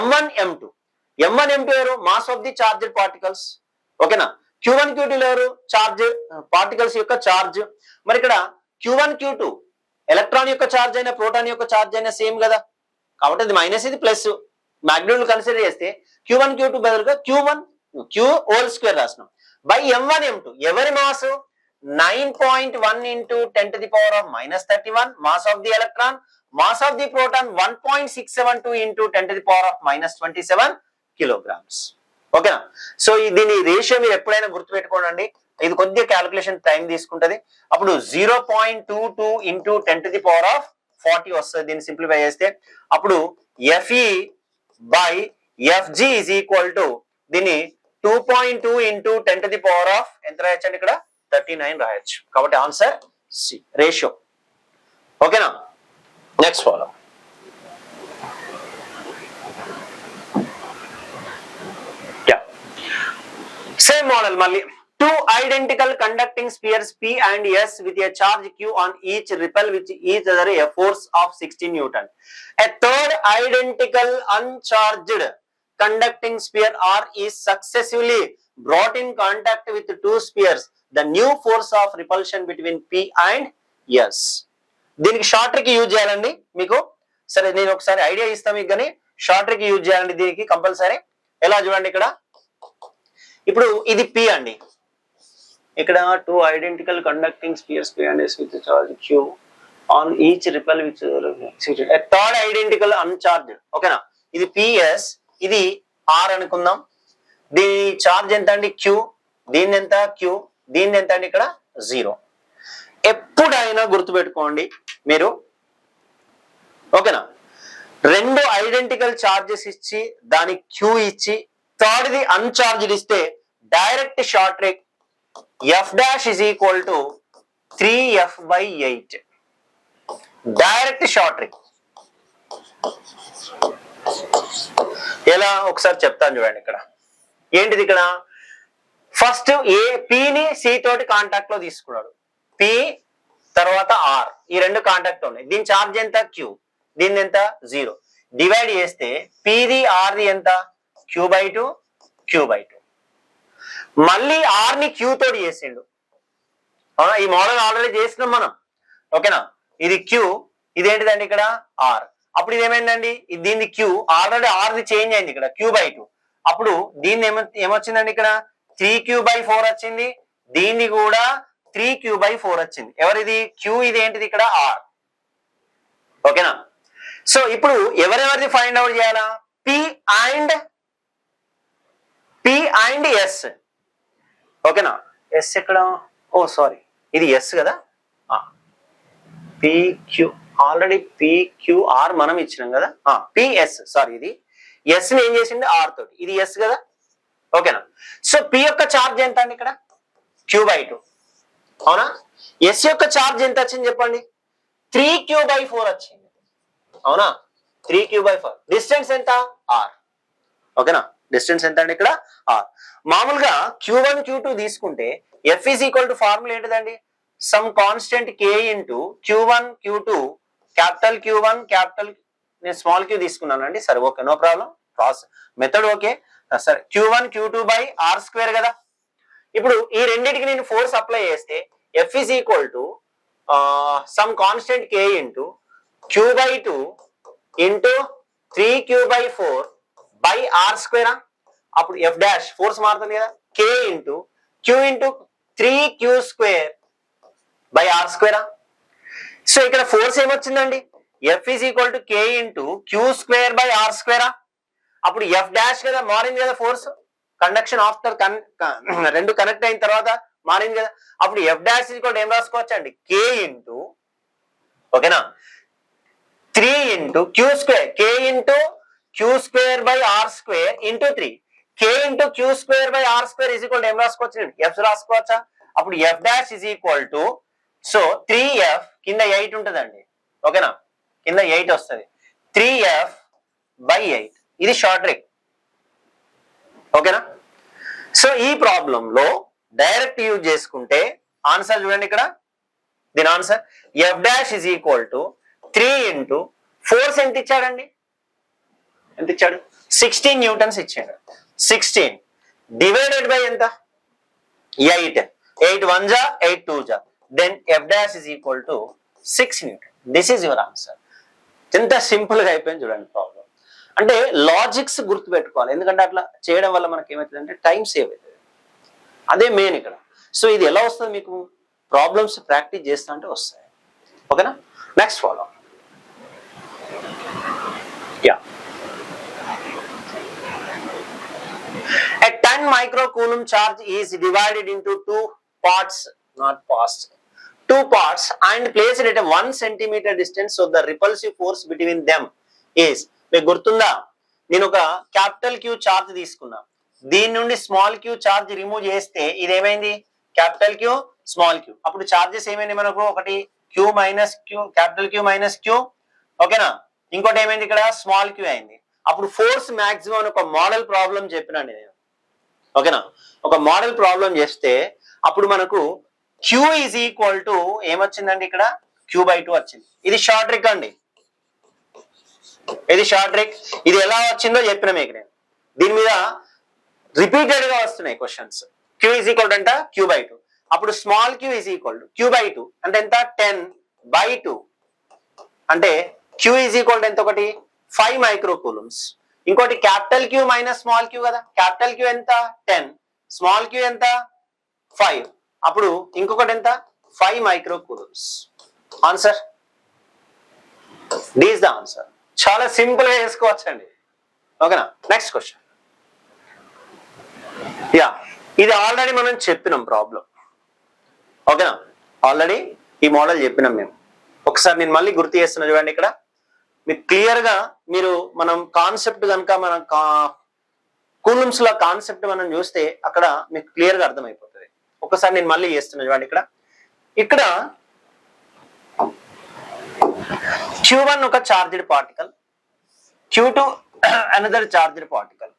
M1 M2. M1 M2 ఎవరు? Mass of the charged particles. ఓకేనా? Q1 Q2 ఎవరు? Charge particles యొక్క charge. మరి ఇక్కడ Q1 Q2 electron యొక్క charge అయినా proton యొక్క charge అయినా సేమ్ కదా, కాబట్టి ఇది మైనస్ ఇది ప్లస్. మాగ్నిట్యూడ్ కన్సిడర్ చేస్తే Q1 Q2 బదులుగా Q1 Q హోల్ స్క్వేర్ రాసినాం బై M1 M2. ఎవరి mass? 9.1 into 10 to the power of minus 31 mass of the electron, mass of the proton 1.672 into 10 to the power of minus 27 kilograms. ఓకేనా? So దీని ratio మీరు ఎప్పుడైనా గుర్తుపెట్టుకోండి. ఇది కొద్దిగా calculation time తీసుకుంటది. అప్పుడు 0.22 into 10 to the power of 40 వస్తుంది. దీన్ని సింప్లిఫై చేస్తే అప్పుడు Fe by Fg is equal to దీన్ని 2.2 into 10 to the power of ఎంత రాయొచ్చండి? ఇక్కడ 39 రాయొచ్చు. కాబట్టి ఆన్సర్ సి రేషియో. ఓకేనా? Next follow. సేమ్ మోడల్ మళ్ళీ. Two identical conducting spheres P and S with a charge Q on each repel with each other a force of 16 Newton. A third identical uncharged conducting sphere R is successively brought in contact with two spheres. The new force of repulsion between P and S. దీనికి short trick use చేయాలండి మీకు. సరే నేను ఒకసారి idea ఇస్తాను మీకు, కానీ short trick use చేయాలండి దీనికి కంపల్సరీ. ఎలా చూడండి ఇక్కడ, ఇప్పుడు ఇది P అండి. ఇక్కడ two identical conducting spheres P and S with charge Q on each repel with a third identical uncharged. ఓకేనా? ఇది PS, ఇది R అనుకుందాం. దీని చార్జ్ ఎంత అండి? Q. దీని ఎంత? Q. దీని ఎంత అండి? ఇక్కడ 0. ఎప్పుడైనా గుర్తుపెట్టుకోండి మీరు. ఓకేనా? రెండు ఐడెంటికల్ చార్జెస్ ఇచ్చి దాని క్యూ ఇచ్చి థర్డ్ది అన్చార్జ్డ్ ఇస్తే direct short trick F dash is equal to 3f/8 direct short trick. ఎలా ఒకసారి చెప్తాను చూడండి. ఇక్కడ ఏంటిది? ఇక్కడ ఫస్ట్ పిని సి తోటి కాంటాక్ట్ లో తీసుకున్నాడు. పి తర్వాత ఆర్, ఈ రెండు కాంటాక్ట్ ఉన్నాయి. దీని ఛార్జ్ ఎంత? క్యూ. దీని ఎంత? 0. డివైడ్ చేస్తే పిది ఆర్ది ఎంత? Q/2 Q/2. మళ్ళీ ఆర్ ని క్యూ తోటి చేసిండు. అవునా? ఈ మోడల్ ఆల్రెడీ చేసినాం మనం. ఓకేనా? ఇది క్యూ, ఇదేంటిదండి ఇక్కడ ఆర్. అప్పుడు ఇది ఏమైందండి? దీన్ని క్యూ, ఆల్రెడీ ఆర్ది చేంజ్ అయింది ఇక్కడ Q/2. అప్పుడు దీన్ని ఏమొచ్చిందండి? ఇక్కడ 3Q/4 వచ్చింది. దీన్ని కూడా 3Q/4 వచ్చింది. ఎవరిది? క్యూ. ఇది ఏంటిది? ఇక్కడ ఆర్. ఓకేనా? సో ఇప్పుడు ఎవరెవరిది ఫైండ్ అవుట్ చేయాలా? P and s. ఓకేనా? ఎస్ ఎక్కడ? ఓ సారీ, ఇది ఎస్ కదా. పిక్యూ ఆల్రెడీ పిక్యూఆర్ మనం ఇచ్చినాం కదా. పిఎస్, సారీ, ఇది ఎస్ ని ఏం చేసింది? ఆర్ తోటి. ఇది ఎస్ కదా. ఓకేనా? సో పి యొక్క ఛార్జ్ ఎంత అండి? ఇక్కడ Q/2. అవునా? ఎస్ యొక్క ఛార్జ్ ఎంత వచ్చింది చెప్పండి? 3Q/4 వచ్చింది. అవునా? 3Q/4. డిస్టెన్స్ ఎంత? ఆర్. ఓకేనా? డిస్టెన్స్ ఎంత అండి? ఇక్కడ ఆర్. మామూలుగా Q1 Q2 తీసుకుంటే F is equal to formula ఏంటిదండి? Some constant K into Q1 Q2 capital Q1 capital, నేను స్మాల్ క్యూ తీసుకున్నానండి. సరే, okay, no problem. Process method okay. సరే, Q1 Q2/r² కదా. ఇప్పుడు ఈ రెండింటికి నేను ఫోర్స్ అప్లై చేస్తే F is equal to some constant K into Q/2 into 3Q/4/r². అప్పుడు ఎఫ్ డాష్ ఫోర్స్ మారుతుంది కదా. K into Q into 3Q²/r². So ఇక్కడ ఫోర్స్ ఏమొచ్చిందండి? F is equal to K into Q²/r². అప్పుడు ఎఫ్ డాష్ కదా, మారింది కదా ఫోర్స్. కండక్షన్ ఆఫ్టర్ రెండు కనెక్ట్ అయిన తర్వాత మారింది కదా. అప్పుడు F dash is equal to ఏం రాసుకోవచ్చు అండి? K ఇంటూ, ఓకేనా, 3 into Q², K into Q²/r² into 3. K into Q²/r² is equal to ఏం రాసుకోవచ్చు? ఎఫ్ రాసుకోవచ్చా? అప్పుడు F dash is equal to, so 3f కింద 8 ఉంటుందండి. ఓకేనా? కింద 8 వస్తుంది. 3f/8. ఇది షార్ట్ ట్రిక్. ఓకేనా? సో ఈ ప్రాబ్లం లో డైరెక్ట్ యూజ్ చేసుకుంటే ఆన్సర్ చూడండి. ఇక్కడ దీని answer F dash is equal to 3 into force ఎంత ఇచ్చాడండి? ఎంత ఇచ్చాడు? 16 న్యూటన్స్ ఇచ్చాడు. 16 డివైడెడ్ బై ఎంత? 8. 8 1 జా, 8 2 జా. Then f dash is equal to 6 newton. This is your answer. ఎంత సింపుల్ గా అయిపోయింది చూడండి ప్రాబ్లం. అంటే లాజిక్స్ గుర్తు పెట్టుకోవాలి. ఎందుకంటే అట్లా చేయడం వల్ల మనకి ఏమవుతుంది అంటే టైం సేవ్ అవుతుంది. అదే మెయిన్ ఇక్కడ. సో ఇది ఎలా వస్తుంది మీకు? ప్రాబ్లమ్స్ ప్రాక్టీస్ చేస్తా అంటే వస్తాయి. ఓకేనా? Next follow. Yeah, a 10 microcoulomb charge is divided into two parts and placed at a 1 centimeter distance, so the repulsive force between them is, మీకు గుర్తుందా? నేను ఒక క్యాపిటల్ క్యూ చార్జ్ తీసుకున్నా. దీని నుండి స్మాల్ క్యూ చార్జ్ రిమూవ్ చేస్తే ఇది ఏమైంది? Capital Q small Q. అప్పుడు చార్జెస్ ఏమైంది మనకు? ఒకటి Q minus Q, capital Q minus Q. ఓకేనా? ఇంకోటి ఏమైంది? ఇక్కడ స్మాల్ క్యూ అయింది. అప్పుడు ఫోర్స్ మాక్సిమం అని ఒక మోడల్ ప్రాబ్లం చెప్పినండి నేను. ఓకేనా? ఒక మోడల్ ప్రాబ్లం చేస్తే అప్పుడు మనకు క్యూ ఈజ్ ఈక్వల్ టు ఏమొచ్చిందండి? ఇక్కడ Q/2 వచ్చింది. ఇది షార్ట్ ట్రిక్ అండి. ఇది షార్ట్ ట్రిక్. ఇది ఎలా వచ్చిందో చెప్పిన మీకు నేను. దీని మీద రిపీటెడ్ గా వస్తున్నాయి questions. Q is equal to అంట Q/2. అప్పుడు small Q is equal to Q/2 అంటే ఎంత? 10/2 అంటే క్యూ ఈజ్ ఈక్వల్ టు ఎంత? ఒకటి 5 మైక్రోకూలమ్స్. ఇంకోటి capital Q minus small Q కదా. క్యాపిటల్ క్యూ ఎంత? 10. స్మాల్ క్యూ ఎంత? 5. అప్పుడు ఇంకొకటి ఎంత? 5 microcoulombs. Answer this the answer. చాలా సింపుల్ గా చేసుకోవచ్చండి. ఓకేనా? Next question. యా, ఇది ఆల్రెడీ మనం చెప్పినాం ప్రాబ్లం. ఓకేనా? ఆల్రెడీ ఈ మోడల్ చెప్పినాం మేము. ఒకసారి నేను మళ్ళీ గుర్తు చేస్తున్నా చూడండి. ఇక్కడ మీకు క్లియర్ గా మీరు మనం కాన్సెప్ట్ కనుక మనం కూలమ్స్ ల కాన్సెప్ట్ మనం చూస్తే అక్కడ మీకు క్లియర్ గా అర్థమైపోతుంది. ఒకసారి నేను మళ్ళీ చేస్తున్నా చూడండి. ఇక్కడ Q1 ఒక charged particle, Q2 another charged particle.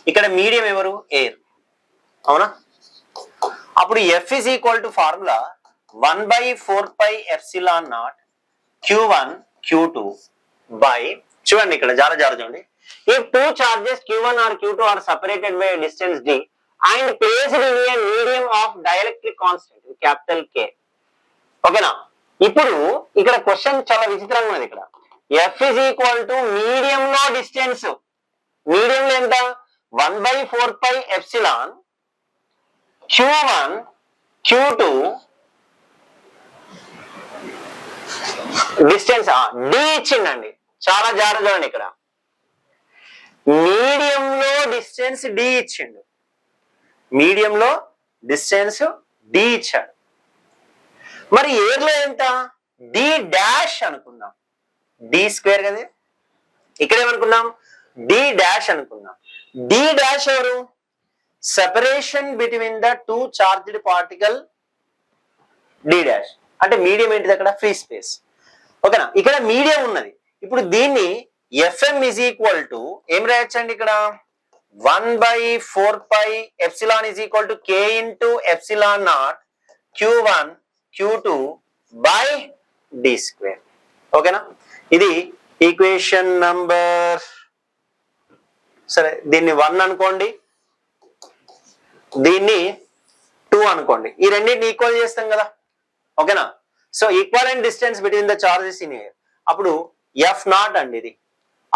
ఇక్కడ మీడియం ఎవరు? ఎయిర్. అవునా? అప్పుడు F is equal to formula 1/4πε0 Q1 Q2 by, చూడండి ఇక్కడ జాగ్రత్త చూడండి. If two charges Q1 or Q2 are separated by a distance d and placed in a medium of dielectric constant capital K. ఓకేనా? ఇప్పుడు ఇక్కడ question చాలా విచిత్రంగా ఉన్నది. ఇక్కడ F is equal to medium లో డిస్టెన్స్, మీడియం లో ఎంత? 1/4πε Q1 Q2 డిస్టెన్స్ d ఇచ్చిందండి. చాలా జాగ్రత్త చూడండి. ఇక్కడ మీడియంలో డిస్టెన్స్ d ఇచ్చిండు, మీడియంలో డిస్టెన్స్ d ఇచ్చాడు. మరి ఎయిర్లో ఎంత? d డాష్ అనుకుందాం, d స్క్వేర్ కదా. ఇక్కడ ఏమనుకున్నాం? d డాష్ అనుకుందాం. d డాష్ ఎవరు? Separation between the two charged particle d dash. అంటే మీడియం ఏంటిది? అక్కడ ఫ్రీ స్పేస్. ఓకేనా? ఇక్కడ మీడియం ఉన్నది. ఇప్పుడు దీన్ని Fm is equal to ఏం రాయొచ్చండి? ఇక్కడ 1/4πε is equal to K into ε0 Q1 Q2 by d square. ఓకేనా? ఇది ఈక్వేషన్ నంబర్, సరే దీన్ని 1 అనుకోండి, దీన్ని 2 అనుకోండి. ఈ రెండింటిని ఈక్వల్ చేస్తాం కదా. ఓకేనా? So equivalent distance between the charges in air. అప్పుడు F0 అండి ఇది.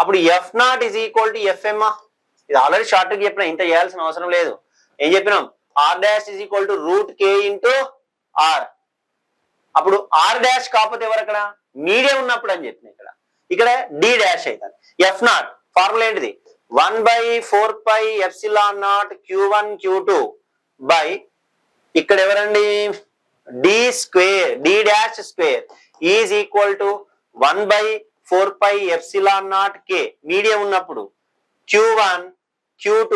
అప్పుడు F0 is equal to Fm. ఇది ఆల్రెడీ షార్ట్ కి చెప్పిన, ఇంత చేయాల్సిన అవసరం లేదు. ఏం చెప్పినాం? R dash is equal to √K into R. అప్పుడు R dash కాకపోతే ఎవరు అక్కడ? మీడియం ఉన్నప్పుడు అని చెప్పిన. ఇక్కడ D dash అవుతుంది. F0 ఫార్ములా ఏంటిది? 1/4πε0 Q1 Q2 by ఇక్కడ ఎవరండి? d square, d dash square is equal to 1/4πε0 K medium ఉన్నప్పుడు Q1 Q2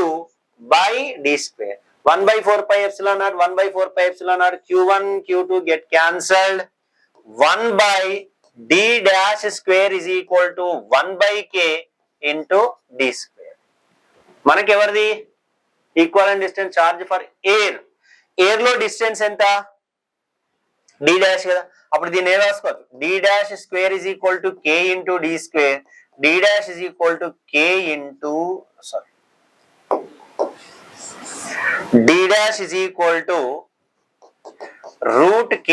by d square. 1/4πε0 1/4πε0 Q1 Q2 get cancelled. 1/d dash square is equal to 1/K into d square. మనకి ఎవరిది? Equivalent distance charge for air. Air లో distance ఎంత? d dash కదా. అప్పుడు దీన్ని ఏం రాసుకోవచ్చు? d dash square is equal to K into d square. d dash is equal to K into d dash is equal to √K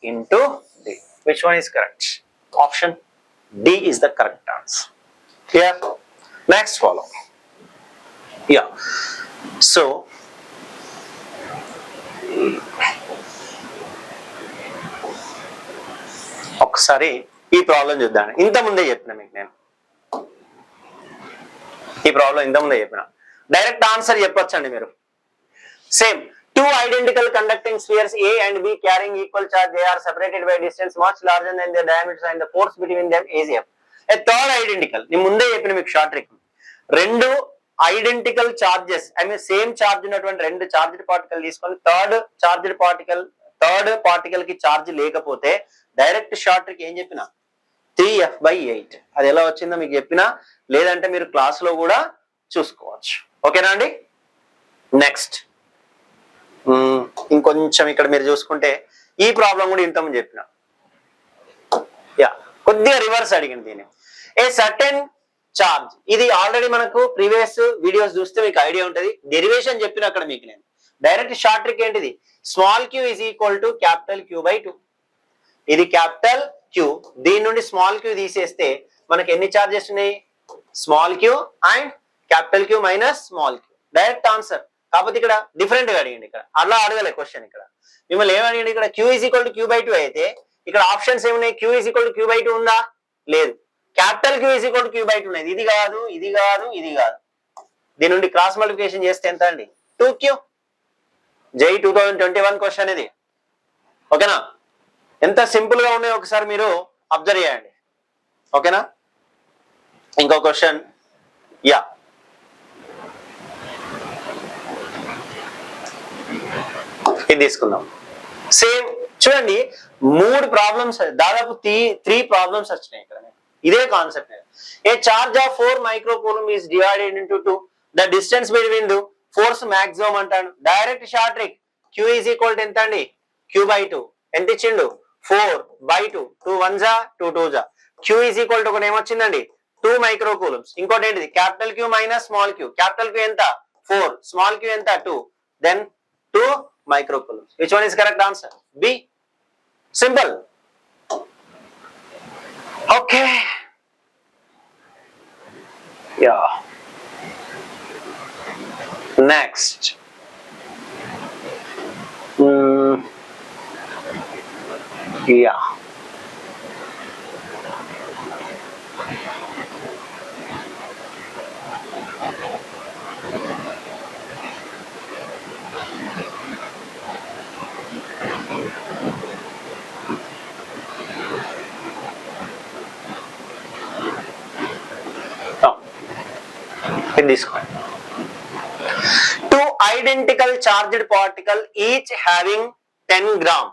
into d. Which one is correct? Option D is the correct answer. Clear? Next follow. Yeah. So ఒకసారి ఈ problem చూద్దాం. ఇంత ముందే చెప్పిన మీకు నేను ఈ problem ఇంత ముందే చెప్పిన. డైరెక్ట్ ఆన్సర్ చెప్పొచ్చండి మీరు. Same two identical conducting spheres A and B carrying equal charge, they are separated by distance much larger than their diameters and the force between them is F. A third identical, నేను ముందే చెప్పిన మీకు short trick. రెండు identical charges, I mean same charge ఉన్నటువంటి రెండు charged particle తీసుకొని third particle కి charge లేకపోతే డైరెక్ట్ షార్ట్ ట్రిక్ ఏం చెప్పిన? 3F/8. అది ఎలా వచ్చిందో మీకు చెప్పినా, లేదంటే మీరు క్లాస్ లో కూడా చూసుకోవచ్చు. ఓకేనా అండి? నెక్స్ట్ ఇంకొంచెం ఇక్కడ మీరు చూసుకుంటే ఈ ప్రాబ్లం కూడా ఇంతకుముందు చెప్పిన. యా, కొద్దిగా రివర్స్ అడిగింది దీన్ని. ఏ సర్టెన్ చార్జ్, ఇది ఆల్రెడీ మనకు ప్రీవియస్ వీడియోస్ చూస్తే మీకు ఐడియా ఉంటుంది. డెరివేషన్ చెప్పిన అక్కడ మీకు నేను. డైరెక్ట్ షార్ట్ ట్రిక్ ఏంటిది? Small q is equal to capital Q/2. ఇది క్యాపిటల్ Q, దీని నుండి స్మాల్ q తీసేస్తే మనకి ఎన్ని చార్జెస్ ఉన్నాయి? Small q and capital Q minus small q. Direct answer. కాకపోతే ఇక్కడ డిఫరెంట్ గా అడిగింది. ఇక్కడ అలా అడగలే క్వశ్చన్. ఇక్కడ మిమ్మల్ని ఏమడిగింది? ఇక్కడ Q is equal to Q/2 అయితే ఇక్కడ ఆప్షన్స్ ఏమున్నాయి? Q is equal to Q/2 ఉందా? లేదు. Capital Q is equal to Q/2 ఉన్నది. ఇది కాదు, ఇది కాదు, ఇది కాదు. దీని నుండి క్రాస్ మల్టిప్లికేషన్ చేస్తే ఎంత అండి? 2Q. JEE 2021 క్వశ్చన్ ఇది. ఓకేనా? ఎంత సింపుల్ గా ఉన్నాయో ఒకసారి మీరు అబ్జర్వ్ చేయండి. ఓకేనా? ఇంకో క్వశ్చన్, యా, ఇది తీసుకుందాం. సేమ్ చూడండి, 3 ప్రాబ్లమ్స్, దాదాపు 3 ప్రాబ్లమ్స్ వచ్చినాయి ఇక్కడ. ఇదే concept. A charge of 4 microcoulomb is divided into 2. The distance between the force maximum అంటాడు. Direct short trick. Q is equal to ఎంత అండి? Q/2. ఎంత ఇచ్చిండు? 4/2. 2 1 జా 2 2 జా. Q ఈజ్ ఈక్వల్ టు ఒకటి ఏమొచ్చిందండి? 2 మైక్రోకూలుంబ్స్. ఇంకోటి ఏంటిది? Capital Q minus small q. Capital Q ఎంత? 4. స్మాల్ q ఎంత? 2. Then 2 microcoulombs. Which one is correct answer? B. Simple. Okay. Yeah. Next. Yeah. తీసుకోండి. 2 identical charged particle each having 10 gram.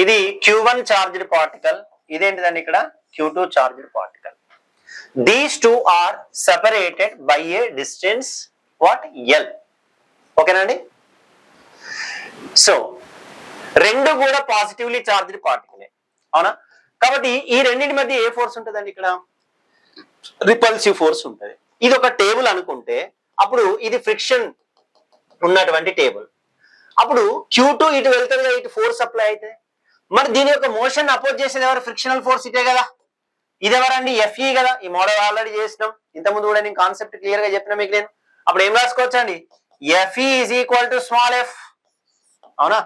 ఇది Q1 charged particle, ఇదేంటిదండి ఇక్కడ? Q2 charged particle. These two are separated by a distance what? L. ఓకేనండి? So రెండు కూడా positively charged పార్టికలే, అవునా? కాబట్టి ఈ రెండింటి మధ్య ఏ ఫోర్స్ ఉంటుందండి ఇక్కడ? రిపల్సివ్ ఫోర్స్ ఉంటుంది. ఇది ఒక టేబుల్ అనుకుంటే అప్పుడు ఇది ఫ్రిక్షన్ ఉన్నటువంటి టేబుల్. అప్పుడు Q2 ఇటు వెళ్తుంది కదా, ఇటు ఫోర్స్ అప్లై అయితే మరి దీని యొక్క మోషన్ అపోజ్ చేసేది ఎవరు? ఫ్రిక్షనల్ ఫోర్స్ ఇటే కదా. ఇది ఎవరండి? Fe కదా. ఈ మోడల్ ఆల్రెడీ చేసినాం, ఇంతకుముందు కూడా నేను కాన్సెప్ట్ క్లియర్ గా చెప్పిన మీకు. నేను అప్పుడు ఏం రాసుకోవచ్చు అండి? Fe is equal to small f, అవునా?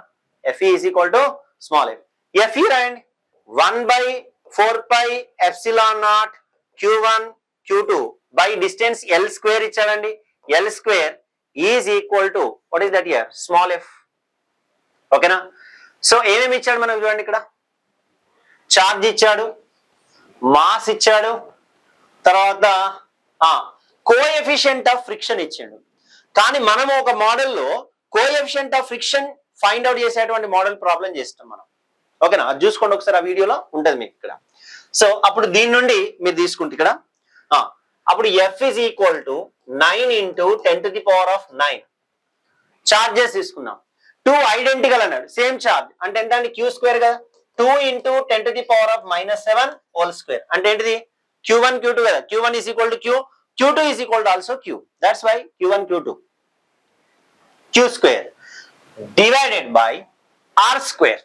Fe is equal to small f. Fe రాయండి. 1/4πε0 Q1 Q2 by distance L square ఇచ్చాడండి. L square is equal to what is that here? Small f. ఓకేనా? సో ఏమేమి ఇచ్చాడు మనకు చూడండి ఇక్కడ? Charge ఇచ్చాడు, మాస్ ఇచ్చాడు, తర్వాత కోఎఫిషియంట్ ఆఫ్ ఫ్రిక్షన్ ఇచ్చాడు. కానీ మనం ఒక మోడల్లో coefficient of friction find out చేసేటువంటి మోడల్ ప్రాబ్లం చేస్తాం మనం. ఓకేనా? అది చూసుకోండి ఒకసారి, ఆ వీడియోలో ఉంటుంది మీకు ఇక్కడ. సో అప్పుడు దీని నుండి మీరు తీసుకుంటే ఇక్కడ అప్పుడు F is equal to 9 into 10 to the power of 9 charges తీసుకున్నాం. 2 ఐడెంటికల్ అన్నాడు, సేమ్ చార్జ్ అంటే ఎంత అండి? Q స్క్వేర్ కదా. 2 into 10 to the power of -7 whole square అంటే ఏంటిది? Q1 Q2 కదా. Q1 is equal to Q, Q2 is equal to also Q. That's why Q1 Q2 Q square divided by R square.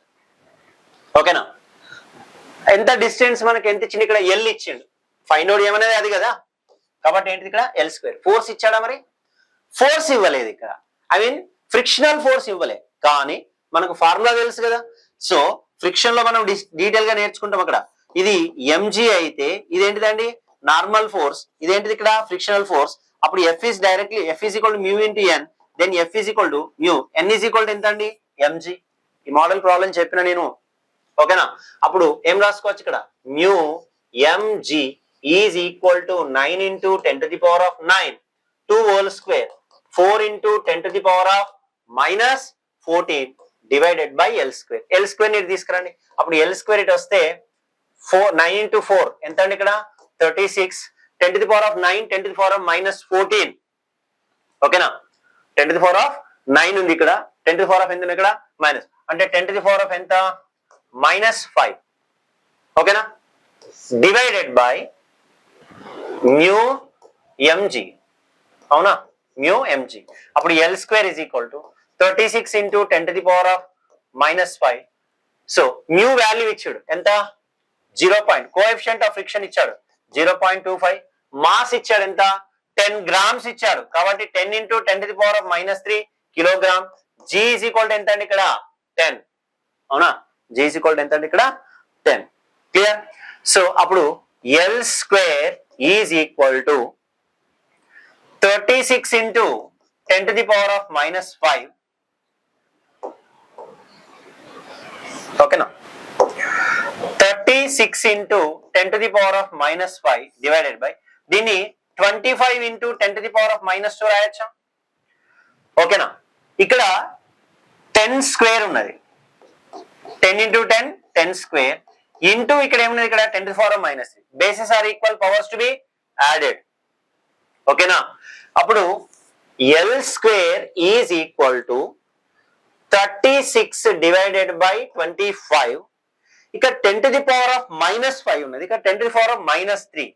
ఓకేనా? ఎంత distance మనకి ఎంత ఇచ్చింది ఇక్కడ? L ఇచ్చిండు. ఫైండ్ అవుట్ ఏమనేది అది కదా. కాబట్టి ఏంటిది ఇక్కడ? L square. ఫోర్స్ ఇచ్చాడా? మరి ఫోర్స్ ఇవ్వలేదు ఇక్కడ. ఐ మీన్ ఫ్రిక్షనల్ ఫోర్స్ ఇవ్వలే, కానీ మనకు ఫార్ములా తెలుసు కదా. సో ఫ్రిక్షన్ లో మనం డీటెయిల్ గా నేర్చుకుంటాం. అక్కడ ఇది mg అయితే ఇదేంటిదండి? Normal force. ఇదేంటిది ఇక్కడ? Frictional force. అప్పుడు F is directly F is equal to mu into N, then F is equal to mu, N is equal to ఎంత అండి? mg. ఈ మోడల్ ప్రాబ్లం చెప్పిన నేను. ఓకేనా? అప్పుడు ఏం రాసుకోవచ్చు ఇక్కడ? mu mg is equal to 9 into 10 to the power of 9 2 whole square 4 into 10 to the power of -14 divided by L square. L square ని తీసుకురండి. అప్పుడు L square ఇటు వస్తే 9 into 4 ఎంత అండి ఇక్కడ? 36. 10 to the power of 9 10 to the power of -14. ఓకేనా? 10 to the power of 9 ఉంది ఇక్కడ, 10 to the power of ఎంత ఉంది ఇక్కడ? మైనస్ అంటే 10 to the power of ఎంత? -5. ఓకేనా? డివైడెడ్ బై mu mg, అవునా? mu mg. అప్పుడు L square is equal to 36 into 10 to the power of -5. So mu value ఇచ్చాడు ఎంత? 0. కోఎఫిషియంట్ ఆఫ్ ఫ్రిక్షన్ ఇచ్చాడు 0.25. మాస్ ఇచ్చాడు ఎంత? 10 grams ఇచ్చాడు. కాబట్టి 10 into 10 to the power of -3 kilogram. G is equal to ఎంత అండి ఇక్కడ? 10. అవునా? G ఈజ్ ఈక్వల్ టు ఎంత అండి ఇక్కడ? 10. క్లియర్? సో అప్పుడు L square is equal to 36 into 10 to the power of -5. ఓకేనా? 36 36 into 10 to the power of minus 5 divided by దీన్ని 25 into 10 to the power of minus 2 రాయొచ్చా? ఓకేనా? ఇక్కడ 10 స్క్వేర్ ఉన్నది, 10 into 10 10 square into ఇక్కడ ఏమున్నది, ఇక్కడ 10 to the power of minus 3. Bases are equal, powers to be added. ఓకేనా? అప్పుడు L square is equal to 36 divided by 25. ఇక్కడ 10 to the power of minus 5 ఉన్నది, ఇక్కడ 10 to the power of minus 3.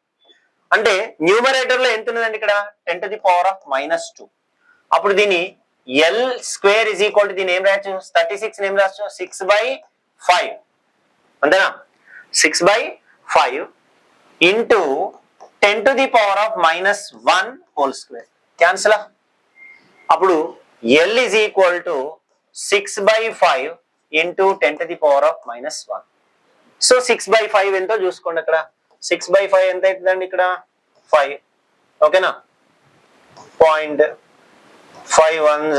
అంటే numerator లో ఎంత ఉన్నదండి, ఇక్కడ 10 to the power of minus 2. అప్పుడు దీన్ని L square is equal to దీన్ని ఏం రాయొచ్చు, 36 ఏం రాయొచ్చు, 6/5 అంతేనా, 6/5 into 10 to the power of minus 1 whole square. Cancel. అప్పుడు L is equal to 6/5 into 10 to the power of minus 1. So 6/5 ఎంతో చూసుకోండి, అక్కడ 6/5 ఎంత అవుతుందండి, ఇక్కడ 5. ఓకేనా, 0.5 ones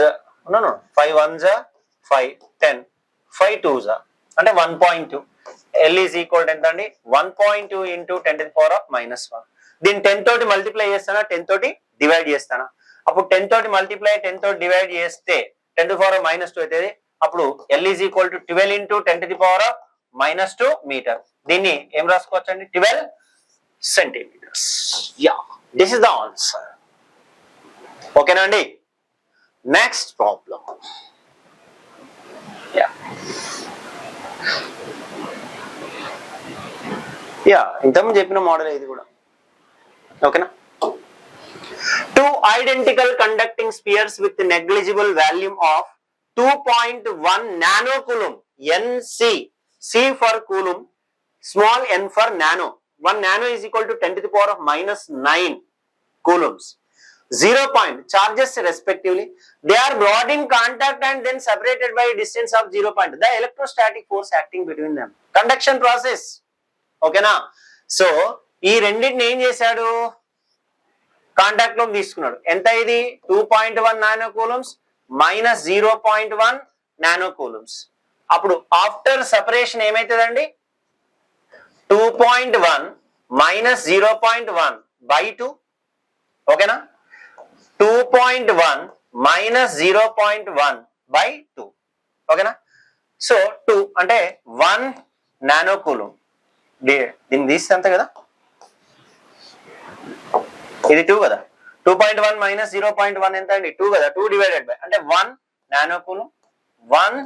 5 ones 5 10 5 2s అంటే 1.2. ఎల్ ఈజ్ ఈక్వల్ టు ఎంత అండి, 1.2 into 10 to the power of minus 1. దీన్ని 10 తోటి మల్టిప్లై చేస్తానా, 10 తోటి డివైడ్ చేస్తానా? అప్పుడు 10 తోటి మల్టిప్లై 10 తోటి డివైడ్ చేస్తే 10 to the power of minus 2 అవుతుంది. అప్పుడు L is equal to 12 into 10 to the power of minus 2 metre. దీన్ని ఏం రాసుకోవచ్చు అండి, 12 centimetres. Yeah, this is the answer. ఓకేనా అండి? Next problem. యా ఇంతకుముందు చెప్పిన మోడల్ ఇది కూడా. ఓకేనా? Two identical conducting spheres with negligible volume of 2.1 nanocoulomb, NC, C for coulomb, small n for nano. 1 nano is equal to 10 to the power of minus 9 coulombs. 0 point charges respectively. They are brought in contact and then separated by a distance of 0 point. The electrostatic force acting between them. Conduction process. ఓకేనా? So ఈ రెండింటిని ఏం చేశాడు, contact లోకి తీసుకున్నాడు. ఎంత ఇది, 2.1 nano coulombs minus 0.1 nano coulombs. అప్పుడు ఆఫ్టర్ సెపరేషన్ ఏమైతుందండి, 2.1 మైనస్ 0.1 బై 2. ఓకేనా, 2.1 మైనస్ 0.1 బై 2. ఓకేనా? సో 2 అంటే 1 నానో కూలమ్. దీన్ని తీస్తే అంతే కదా, ఇది 2 కదా, 2.1 మైనస్ 0.1 ఎంత అండి, 2 కదా, 2 డివైడెడ్ బై అంటే 1 నానో కూలమ్, 1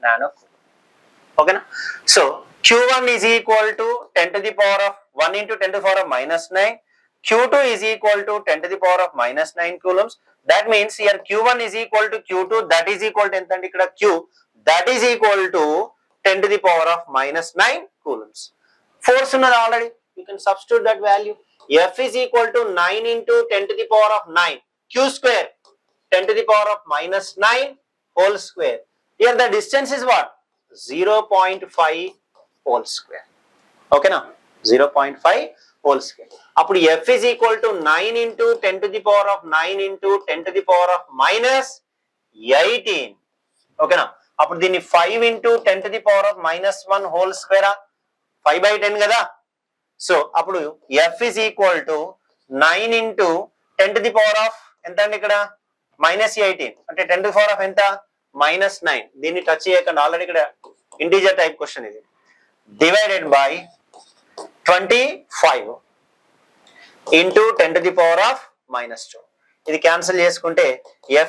నానో కూలమ్. ఓకేనా? So Q1 is equal to 10 to the power of 1 into 10 to the power of minus 9. Q2 is equal to 10 to the power of minus 9 coulombs. That means here Q1 is equal to Q2, that is equal to ఎంత అండి, ఇక్కడ Q, that is equal to 10 to the power of minus 9 coulombs. Force ఉన్నది already, you can substitute that value. F is equal to 9 into 10 to the power of 9. Q square 10 to the power of minus 9 whole square. Here the distance is what? 0.5 whole square. Okay na? 0.5 whole square. అప్పుడు F is equal to 9 into 10 to the power of 9 into 10 to the power of minus 18. Okay na? అప్పుడు దీన్ని 5 into 10 to the power of minus 1 whole square. 5/10 కదా. So అప్పుడు F is equal to 9 into 10 to the power of ఎంత అండి, ఇక్కడ minus 18 అంటే 10 to the power of ఎంత, minus 9. దీన్ని టచ్ చేయకండి, ఆల్రెడీ ఇక్కడ ఇంటీజర్ టైప్ క్వశ్చన్ ఇది. Divided by 25 into 10 to the power of minus 2. ఇది క్యాన్సిల్ చేసుకుంటే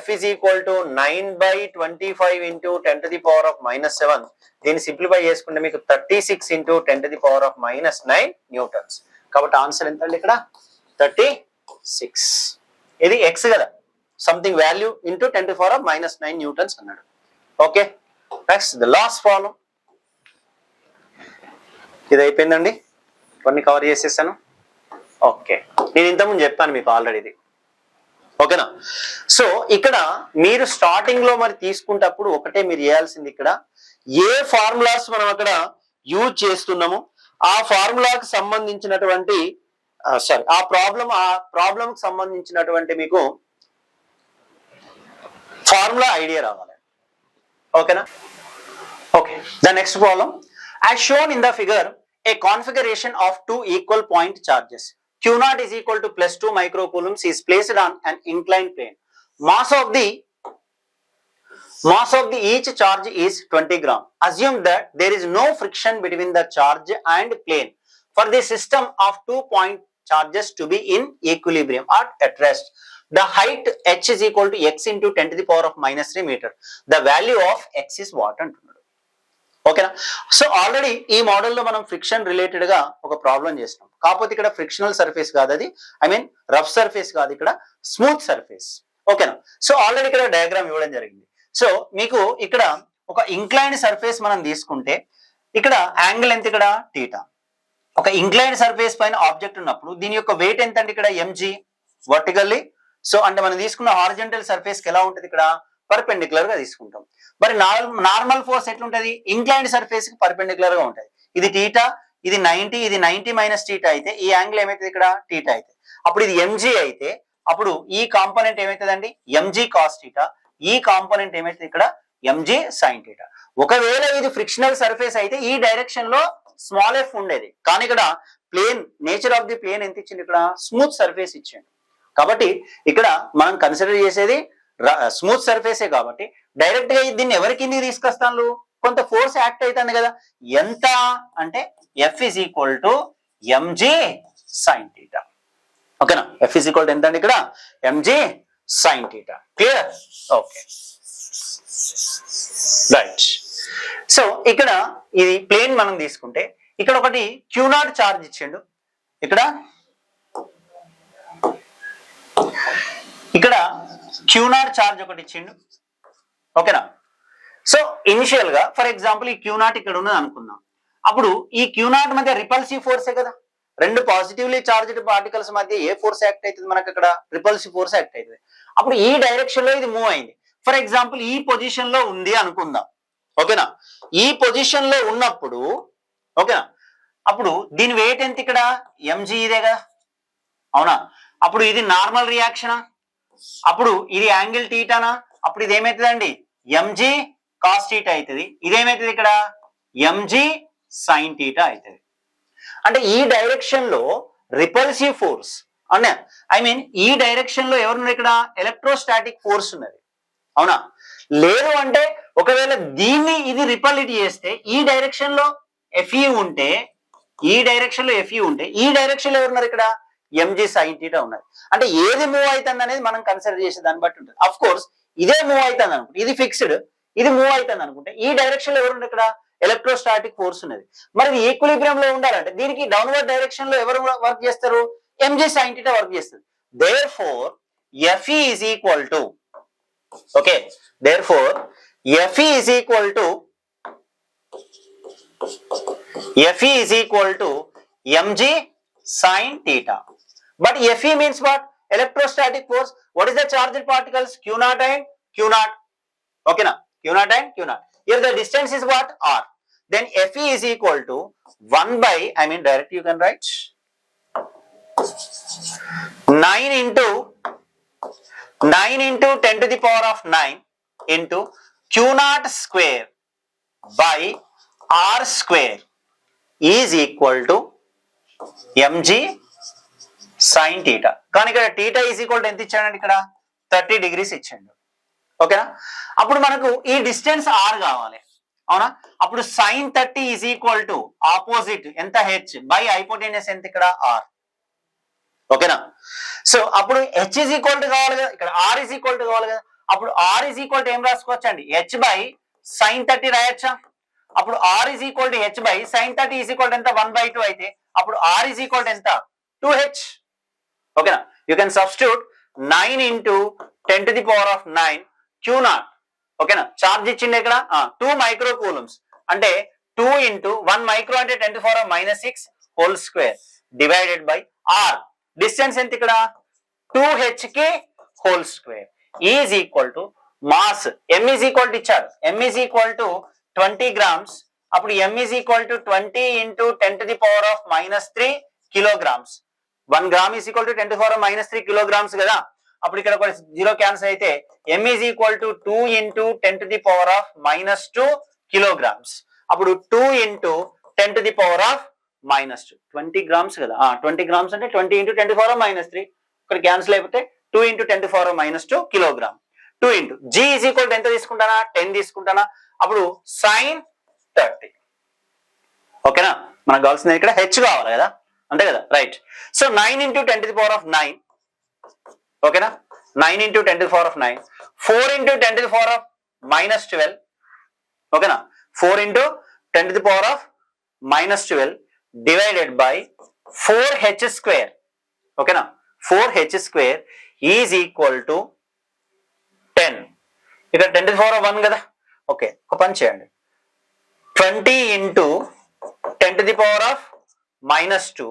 F is equal to 9/25 into 10 to the power of minus 7. దీన్ని సింప్లిఫై చేసుకుంటే మీకు 36 into 10 to the power of minus 9 newtons. కాబట్టి answer ఎంత అండి, ఇక్కడ 36. ఇది x కదా, something value into 10 to the power of minus 9 newtons అన్నాడు. Okay, next the last problem. ఇది అయిపోయిందండి, కొన్ని కవర్ చేసేసాను. ఓకే, నేను ఇంతకుముందు చెప్పాను మీకు ఆల్రెడీ ఇది. ఓకేనా? సో ఇక్కడ మీరు స్టార్టింగ్ లో మరి తీసుకుంటప్పుడు ఒకటే మీరు చేయాల్సింది, ఇక్కడ ఏ ఫార్ములాస్ మనం అక్కడ యూజ్ చేస్తున్నామో ఆ ఫార్ములాకి సంబంధించినటువంటి ఆ ప్రాబ్లం కి సంబంధించినటువంటి మీకు ఫార్ములా ఐడియా రావాలి. ఓకేనా? Okay, the next problem. As shown in the figure, a configuration of two equal point charges. Q naught is equal to plus 2 microcoulombs is placed on an inclined plane. Mass of the each charge is 20 gram. Assume that there is no friction between the charge and plane for the system of 2 point charges to be in equilibrium or at rest. The height h is equal to x into 10 to the power of minus 3 meter. The value of x is what అంటున్నాడు. ఓకేనా? So already ఈ మోడల్లో మనం friction related గా ఒక problem చేస్తాం. కాకపోతే ఇక్కడ ఫ్రిక్షనల్ సర్ఫేస్ కాదు, అది ఐ మీన్ రఫ్ సర్ఫేస్ కాదు, ఇక్కడ స్మూత్ సర్ఫేస్. ఓకేనా? సో ఆల్రెడీ ఇక్కడ డయాగ్రామ్ ఇవ్వడం జరిగింది. సో మీకు ఇక్కడ ఒక ఇంక్లైన్డ్ సర్ఫేస్ మనం తీసుకుంటే ఇక్కడ యాంగిల్ ఎంత, ఇక్కడ థీటా. ఒక ఇంక్లైన్డ్ సర్ఫేస్ పైన ఆబ్జెక్ట్ ఉన్నప్పుడు దీని యొక్క వెయిట్ ఎంత అంటే ఇక్కడ mg వర్టికల్లీ. సో అంటే మనం తీసుకున్న హారిజంటల్ సర్ఫేస్ కి ఎలా ఉంటుంది, ఇక్కడ పర్పెండిక్యులర్ గా తీసుకుంటాం. మరి నార్మల్ ఫోర్స్ ఎట్లుంటది, ఇంక్లైన్డ్ సర్ఫేస్ కి పర్పెండిక్యులర్ గా ఉంటుంది. ఇది థీటా, ఇది 90, ఇది 90 మైనస్ థీటా అయితే ఈ యాంగిల్ ఏమైతుంది, ఇక్కడ థీటా అయితే. అప్పుడు ఇది mg అయితే అప్పుడు ఈ కాంపోనెంట్ ఏమైతుందండి, mg కాస్ థీటా. ఈ కాంపోనెంట్ ఏమైతుంది, ఇక్కడ mg సైన్ థీటా. ఒకవేళ ఇది ఫ్రిక్షనల్ సర్ఫేస్ అయితే ఈ డైరెక్షన్ లో స్మాల్ ఎఫ్ ఉండేది, కానీ ఇక్కడ plane nature of the plane ఎంత ఇచ్చింది, ఇక్కడ స్మూత్ సర్ఫేస్ ఇచ్చింది. కాబట్టి ఇక్కడ మనం కన్సిడర్ చేసేది స్మూత్ సర్ఫేసే. కాబట్టి డైరెక్ట్ గా దీన్ని ఎవరి కిందికి తీసుకొస్తాను, కొంత ఫోర్స్ యాక్ట్ అవుతుంది కదా. ఎంత అంటే F is equal to MG sine theta. ఓకేనా? ఎఫ్ ఇస్ ఈక్వల్ టు ఎంత అండి, ఇక్కడ MG sine theta. Clear? Okay, right. So ఇక్కడ ఇది ప్లేన్ మనం తీసుకుంటే ఇక్కడ ఒకటి క్యూ నాట్ చార్జ్ ఇచ్చిండు, ఇక్కడ క్యూ నాట్ చార్జ్ ఒకటి ఇచ్చిండు. ఓకేనా? సో ఇనిషియల్ గా ఫర్ ఎగ్జాంపుల్ ఈ క్యూ నాట్ ఇక్కడ ఉన్నది అనుకుందాం. అప్పుడు ఈ క్యూ నాట్ మధ్య రిపల్సివ్ ఫోర్సే కదా, రెండు పాజిటివ్లీ చార్జ్డ్ పార్టికల్స్ మధ్య ఏ ఫోర్స్ యాక్ట్ అవుతుంది, మనకు అక్కడ రిపల్సివ్ ఫోర్స్ యాక్ట్ అవుతుంది. అప్పుడు ఈ డైరెక్షన్ లో ఇది మూవ్ అయింది. ఫర్ ఎగ్జాంపుల్ ఈ పొజిషన్ లో ఉంది అనుకుందాం. ఓకేనా? ఈ పొజిషన్ లో ఉన్నప్పుడు ఓకేనా, అప్పుడు దీని వెయిట్ ఎంత, ఇక్కడ ఎంజీ ఇదే కదా, అవునా? అప్పుడు ఇది నార్మల్ రియాక్షనా, అప్పుడు ఇది యాంగిల్ థీటానా, అప్పుడు ఇది ఏమైతుందండి ఎంజీ కాస్ థీటా అవుతుంది. ఇదేమైతుంది, ఇక్కడ ఎంజీ సైన్ థీటా అవుతుంది. అంటే ఈ డైరెక్షన్ లో రిపల్సివ్ ఫోర్స్ అనే ఐ మీన్ ఈ డైరెక్షన్ లో ఎవరున్నారు, ఇక్కడ ఎలక్ట్రోస్టాటిక్ ఫోర్స్ ఉన్నది, అవునా? లేదు అంటే ఒకవేళ దీన్ని ఇది రిపల్లిట్ చేస్తే ఈ డైరెక్షన్ లో ఎఫ్ఈ ఉంటే, ఈ డైరెక్షన్ లో ఎఫ్ఈ ఉంటే ఈ డైరెక్షన్ లో ఎవరున్నారు, ఇక్కడ ఎంజీ సైన్ థీటా ఉన్నది. అంటే ఏది మూవ్ అవుతుంది అనేది మనం కన్సిడర్ చేసే దాన్ని బట్టి ఉంటుంది. అఫ్ కోర్స్ ఇదే మూవ్ అవుతుంది అనుకుంటే, ఇది ఫిక్స్డ్, ఇది మూవ్ అవుతుంది అనుకుంటే ఈ డైరెక్షన్ లో ఎవరు ఇక్కడ ఎలక్ట్రోస్టాటిక్ ఫోర్స్ ఉన్నది. మరి ఈక్విలిబ్రియం లో ఉండాలంటే దీనికి డౌన్వర్డ్ డైరెక్షన్ లో ఎవరు వర్క్ చేస్తారు, ఎంజీ సైన్ థీటా వర్క్ చేస్తుంది. Therefore FE is equal to okay, therefore FE is equal to mg sin theta. But Fe means what? Electrostatic force. What is the charged particles? Q naught and Q naught. Okay na? Q naught and Q naught. Here the distance is what? R. Then Fe is equal to 1 by, I mean direct you can write 9 into 10 to the power of 9 into Q naught square by R square is equal to mg sin theta. కానీ ఇక్కడ theta is equal to ఎంత ఇచ్చాడండి, ఇక్కడ 30 degrees ఇచ్చాడు. ఓకేనా? అప్పుడు మనకు ఈ డిస్టెన్స్ r కావాలి, అవునా? అప్పుడు sin 30 is equal to opposite ఎంత h బై హైపోటెన్యూస్ ఎంత, ఇక్కడ r. ఓకేనా? సో అప్పుడు h is equal to కావాలి కదా, ఇక్కడ r is equal to కావాలి కదా. అప్పుడు r is equal to ఏం రాసుకోవచ్చు అండి, h బై sin 30 రాయొచ్చా? అప్పుడు r is equal to h by sin 30 is equal to ఎంత 1/2 అయితే అప్పుడు r is equal to ఎంత 2h. ఓకేనా? You can substitute 9 into 10 to the power of 9 Q naught. ఓకేనా? చార్జ్ ఇచ్చింది ఇక్కడ 2 మైక్రో కూలమ్స్ అంటే 2 into 1 మైక్రో అంటే 10 to the power of -6 whole square divided by r. Distance ఎంత ఇక్కడ 2h కి whole square is equal to mass m is equal to ఇచ్చారు, m is equal to 20 grams. అప్పుడు m is equal to 20 into 10 to the power of -3 kilograms. 1 gram is equal to 10 to the power of -3 kilograms కదా. అప్పుడు ఇక్కడ ఒక 0 cancel అయితే m is equal to 2 into 10 to the power of -2 kilograms. అప్పుడు 2 into 10 to the power of -2 20 grams కదా 20 grams అంటే 20 × 10⁻³ ఇక్కడ cancel అయిపోతే 2 × 10⁻² kilogram 2 into G is equal ఎంత తీసుకుంటానా 10 తీసుకుంటానా అప్పుడు sin 30 ఓకేనా మనకు కావాల్సింది ఇక్కడ హెచ్ కావాలి కదా అంతే కదా రైట్ సో 9 × 10⁹ ఓకేనా 9 × 10⁹ 4 × 10⁻⁻12 ఓకేనా 4 × 10⁻⁻12 డివైడెడ్ బై 4h² ఓకేనా 4h² ఈజ్ ఈక్వల్ టు 10 ఇక్కడ 10⁻1 కదా ఓకే ఒక పని చేయండి 20 × 10⁻⁻2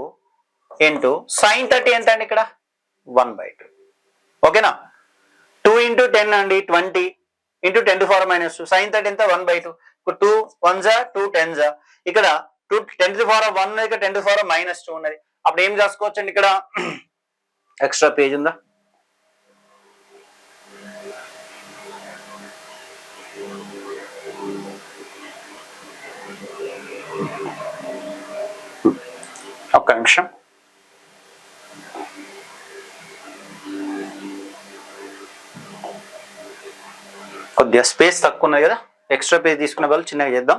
ఇంటూ sin 30 ఎంత అండి ఇక్కడ 1/2 ఓకేనా 2 × 10 అండి 20 × 10⁻⁻2 sin 30 ఎంత 1/2 2 1s 2 10s ఇక్కడ 10⁻1 ఇక్కడ 10⁻⁻2 ఉన్నది అప్పుడు ఏం రాసుకోవచ్చు అండి ఇక్కడ ఎక్స్ట్రా పేజ్ ఉందా ఒక్క నిమిషం కొద్దిగా స్పేస్ తక్కువ ఉన్నది కదా ఎక్స్ట్రా పేజ్ తీసుకునే వాళ్ళు చిన్నగా చేద్దాం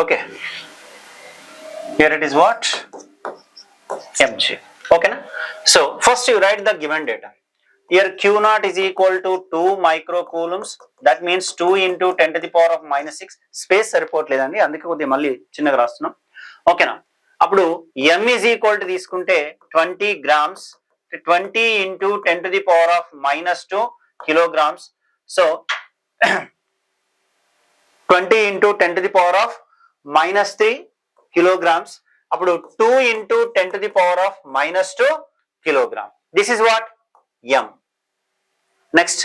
okay here it is what mg okay na so first you write the given data here q naught is equal to 2 microcoulombs that means 2 × 10⁻⁻6 space సరిపోవట్లేదండి అందుకే కొద్దిగా మళ్ళీ చిన్నగా రాస్తున్నాం ఓకేనా అప్పుడు m is equal to తీసుకుంటే 20 grams 20 × 10⁻⁻2 kilograms so 20 × 10⁻⁻3 kilograms అప్పుడు 2 × 10⁻⁻2 kilogram this is what m next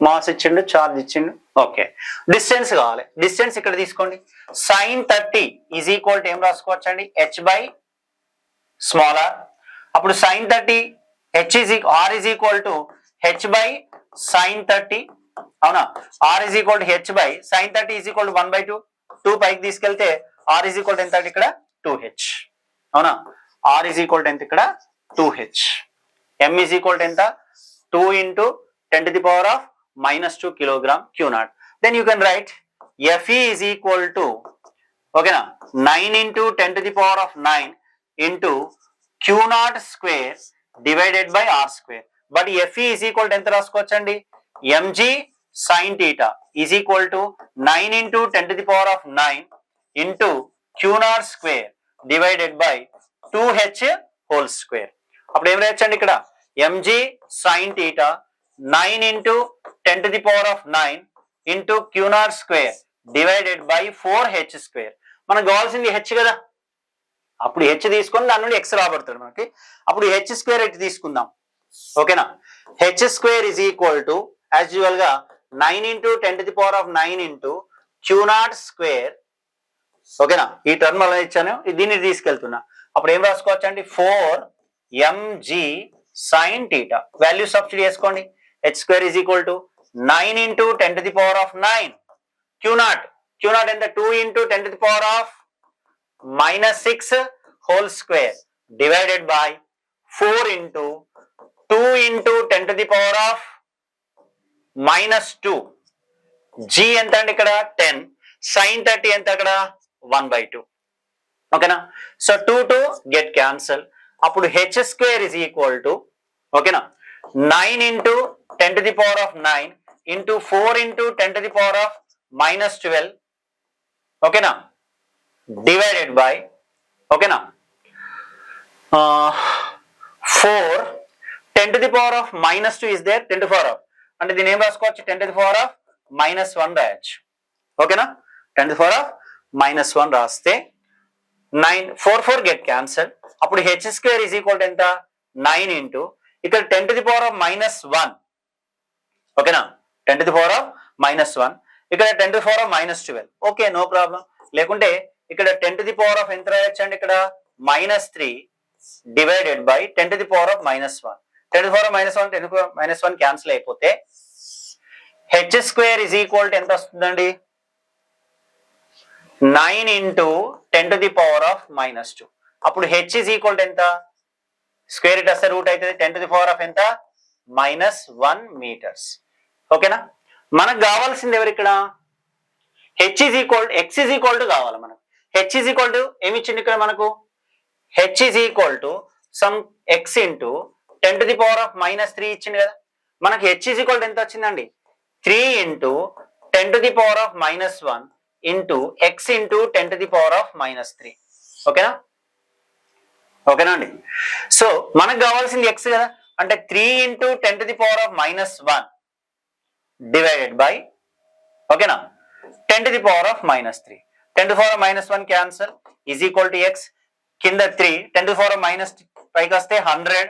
mass ఇచ్చిండు చార్జ్ ఇచ్చిండు ఓకే డిస్టెన్స్ కావాలి డిస్టెన్స్ ఇక్కడ తీసుకోండి sin 30 ఈజ్ ఈక్వల్ టు ఏం రాసుకోవచ్చు అండి h/r అప్పుడు sin 30 r is equal to h/sin 30 అవునా r is equal to h/sin 30 is equal to 1/2 2 పైకి తీసుకెళ్తే r ఈజ్ ఈక్వల్ టు ఎంత ఇక్కడ 2h అవునా r ఈజ్ ఈక్వల్ టు ఎంత ఇక్కడ 2h m is equal to ఎంత 2 × 10⁻⁻2 kilogram q naught then you can write fe is equal to ఓకేనా 9 × 10⁻9 into q naught square divided by r square but fe is equal to ఎంత రాసుకోవచ్చు అండి mg sin theta is equal to 9 × 10⁻9 into q naught square divided by 2h whole square అప్పుడు ఏం రాయొచ్చండి ఇక్కడ mg sin theta 9 × 10⁻9 into q naught square divided by 4h² మనకు కావాల్సింది h కదా అప్పుడు h తీసుకొని దాని నుండి x రాబడుతుంది మనకి అప్పుడు h² ఎట్ తీసుకుందాం ఓకేనా h² is equal to as usual గా 9 × 10⁻9 into q naught square ఓకేనా ఈ టర్మ్ అలా ఇచ్చాను దీన్ని తీసుకెళ్తున్నా అప్పుడు ఏం రాసుకోవచ్చు అండి 4mg sin theta value substitute చేసుకోండి h² is equal to 9 × 10⁻9 q naught ఎంత 2 × 10⁻⁻6 whole square divided by 4 × 2 × 10⁻⁻2 g ఎంత అండి ఇక్కడ 10 sin 30 ఎంత అక్కడ 1/2 ఓకేనా సో 2 get cancel అప్పుడు h² is equal to ఓకేనా 9 × 10⁻9 into 4 × 10⁻⁻12 ఓకేనా divided by ఓకేనా 4 10⁻⁻2 is there 10 to 4 అంటే దీని ఏం రాసుకోవచ్చు 10⁻⁻1 రాయొచ్చు ఓకేనా 10⁻⁻1 రాస్తే 9 4 get cancel అప్పుడు h² is equal to ఎంత 9 into ఇక్కడ 10⁻⁻1 ఓకేనా 10⁻⁻1 ఇక్కడ 10⁻⁻12 ఓకే నో ప్రాబ్లం లేకుంటే ఇక్కడ 10 to the power of ఎంత రాయొచ్చండి, ఇక్కడ -3 divided by 10 to the power of -1. 10 to the power of -1 10 to the power of -1 cancel అయిపోతే h square is equal to ఎంత వస్తుందండి, 9 into 10 to the power of -2. అప్పుడు h is equal to ఎంత, square it వస్తే route అవుతుంది, 10 to the power of ఎంత, -1 meters. ఓకేనా. మనకు కావాల్సింది ఎవరు ఇక్కడ, h is equal to x is equal to కావాలి మనకు. h is equal to ఏమి ఇచ్చింది ఇక్కడ మనకు, h is equal to some x into 10 to the power of -3 ఇచ్చింది కదా. మనకి h is equal to ఎంత వచ్చిందండి, 3 into 10 to the power of -1 into x into 10 to the power of -3. ఓకేనా, ఓకేనా అండి. సో మనకు కావాల్సింది x కదా, అంటే 3 into 10 to the power of -1 divided by, ఓకేనా, 10 to the power of -3. 10 to the power of -1 cancel is equal to x, కింద 3 10 to the power of -3 పైకి వస్తే 100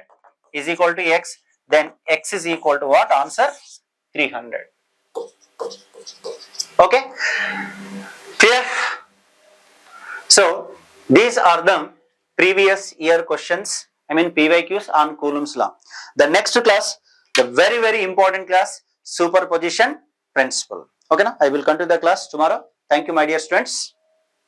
is equal to x, then x is equal to what, answer 300. Okay, clear. So these are the previous year questions, I mean PYQs on Coulomb's law. The next class, the very important class, superposition principle. Okay na, I will continue the class tomorrow. Thank you my dear students.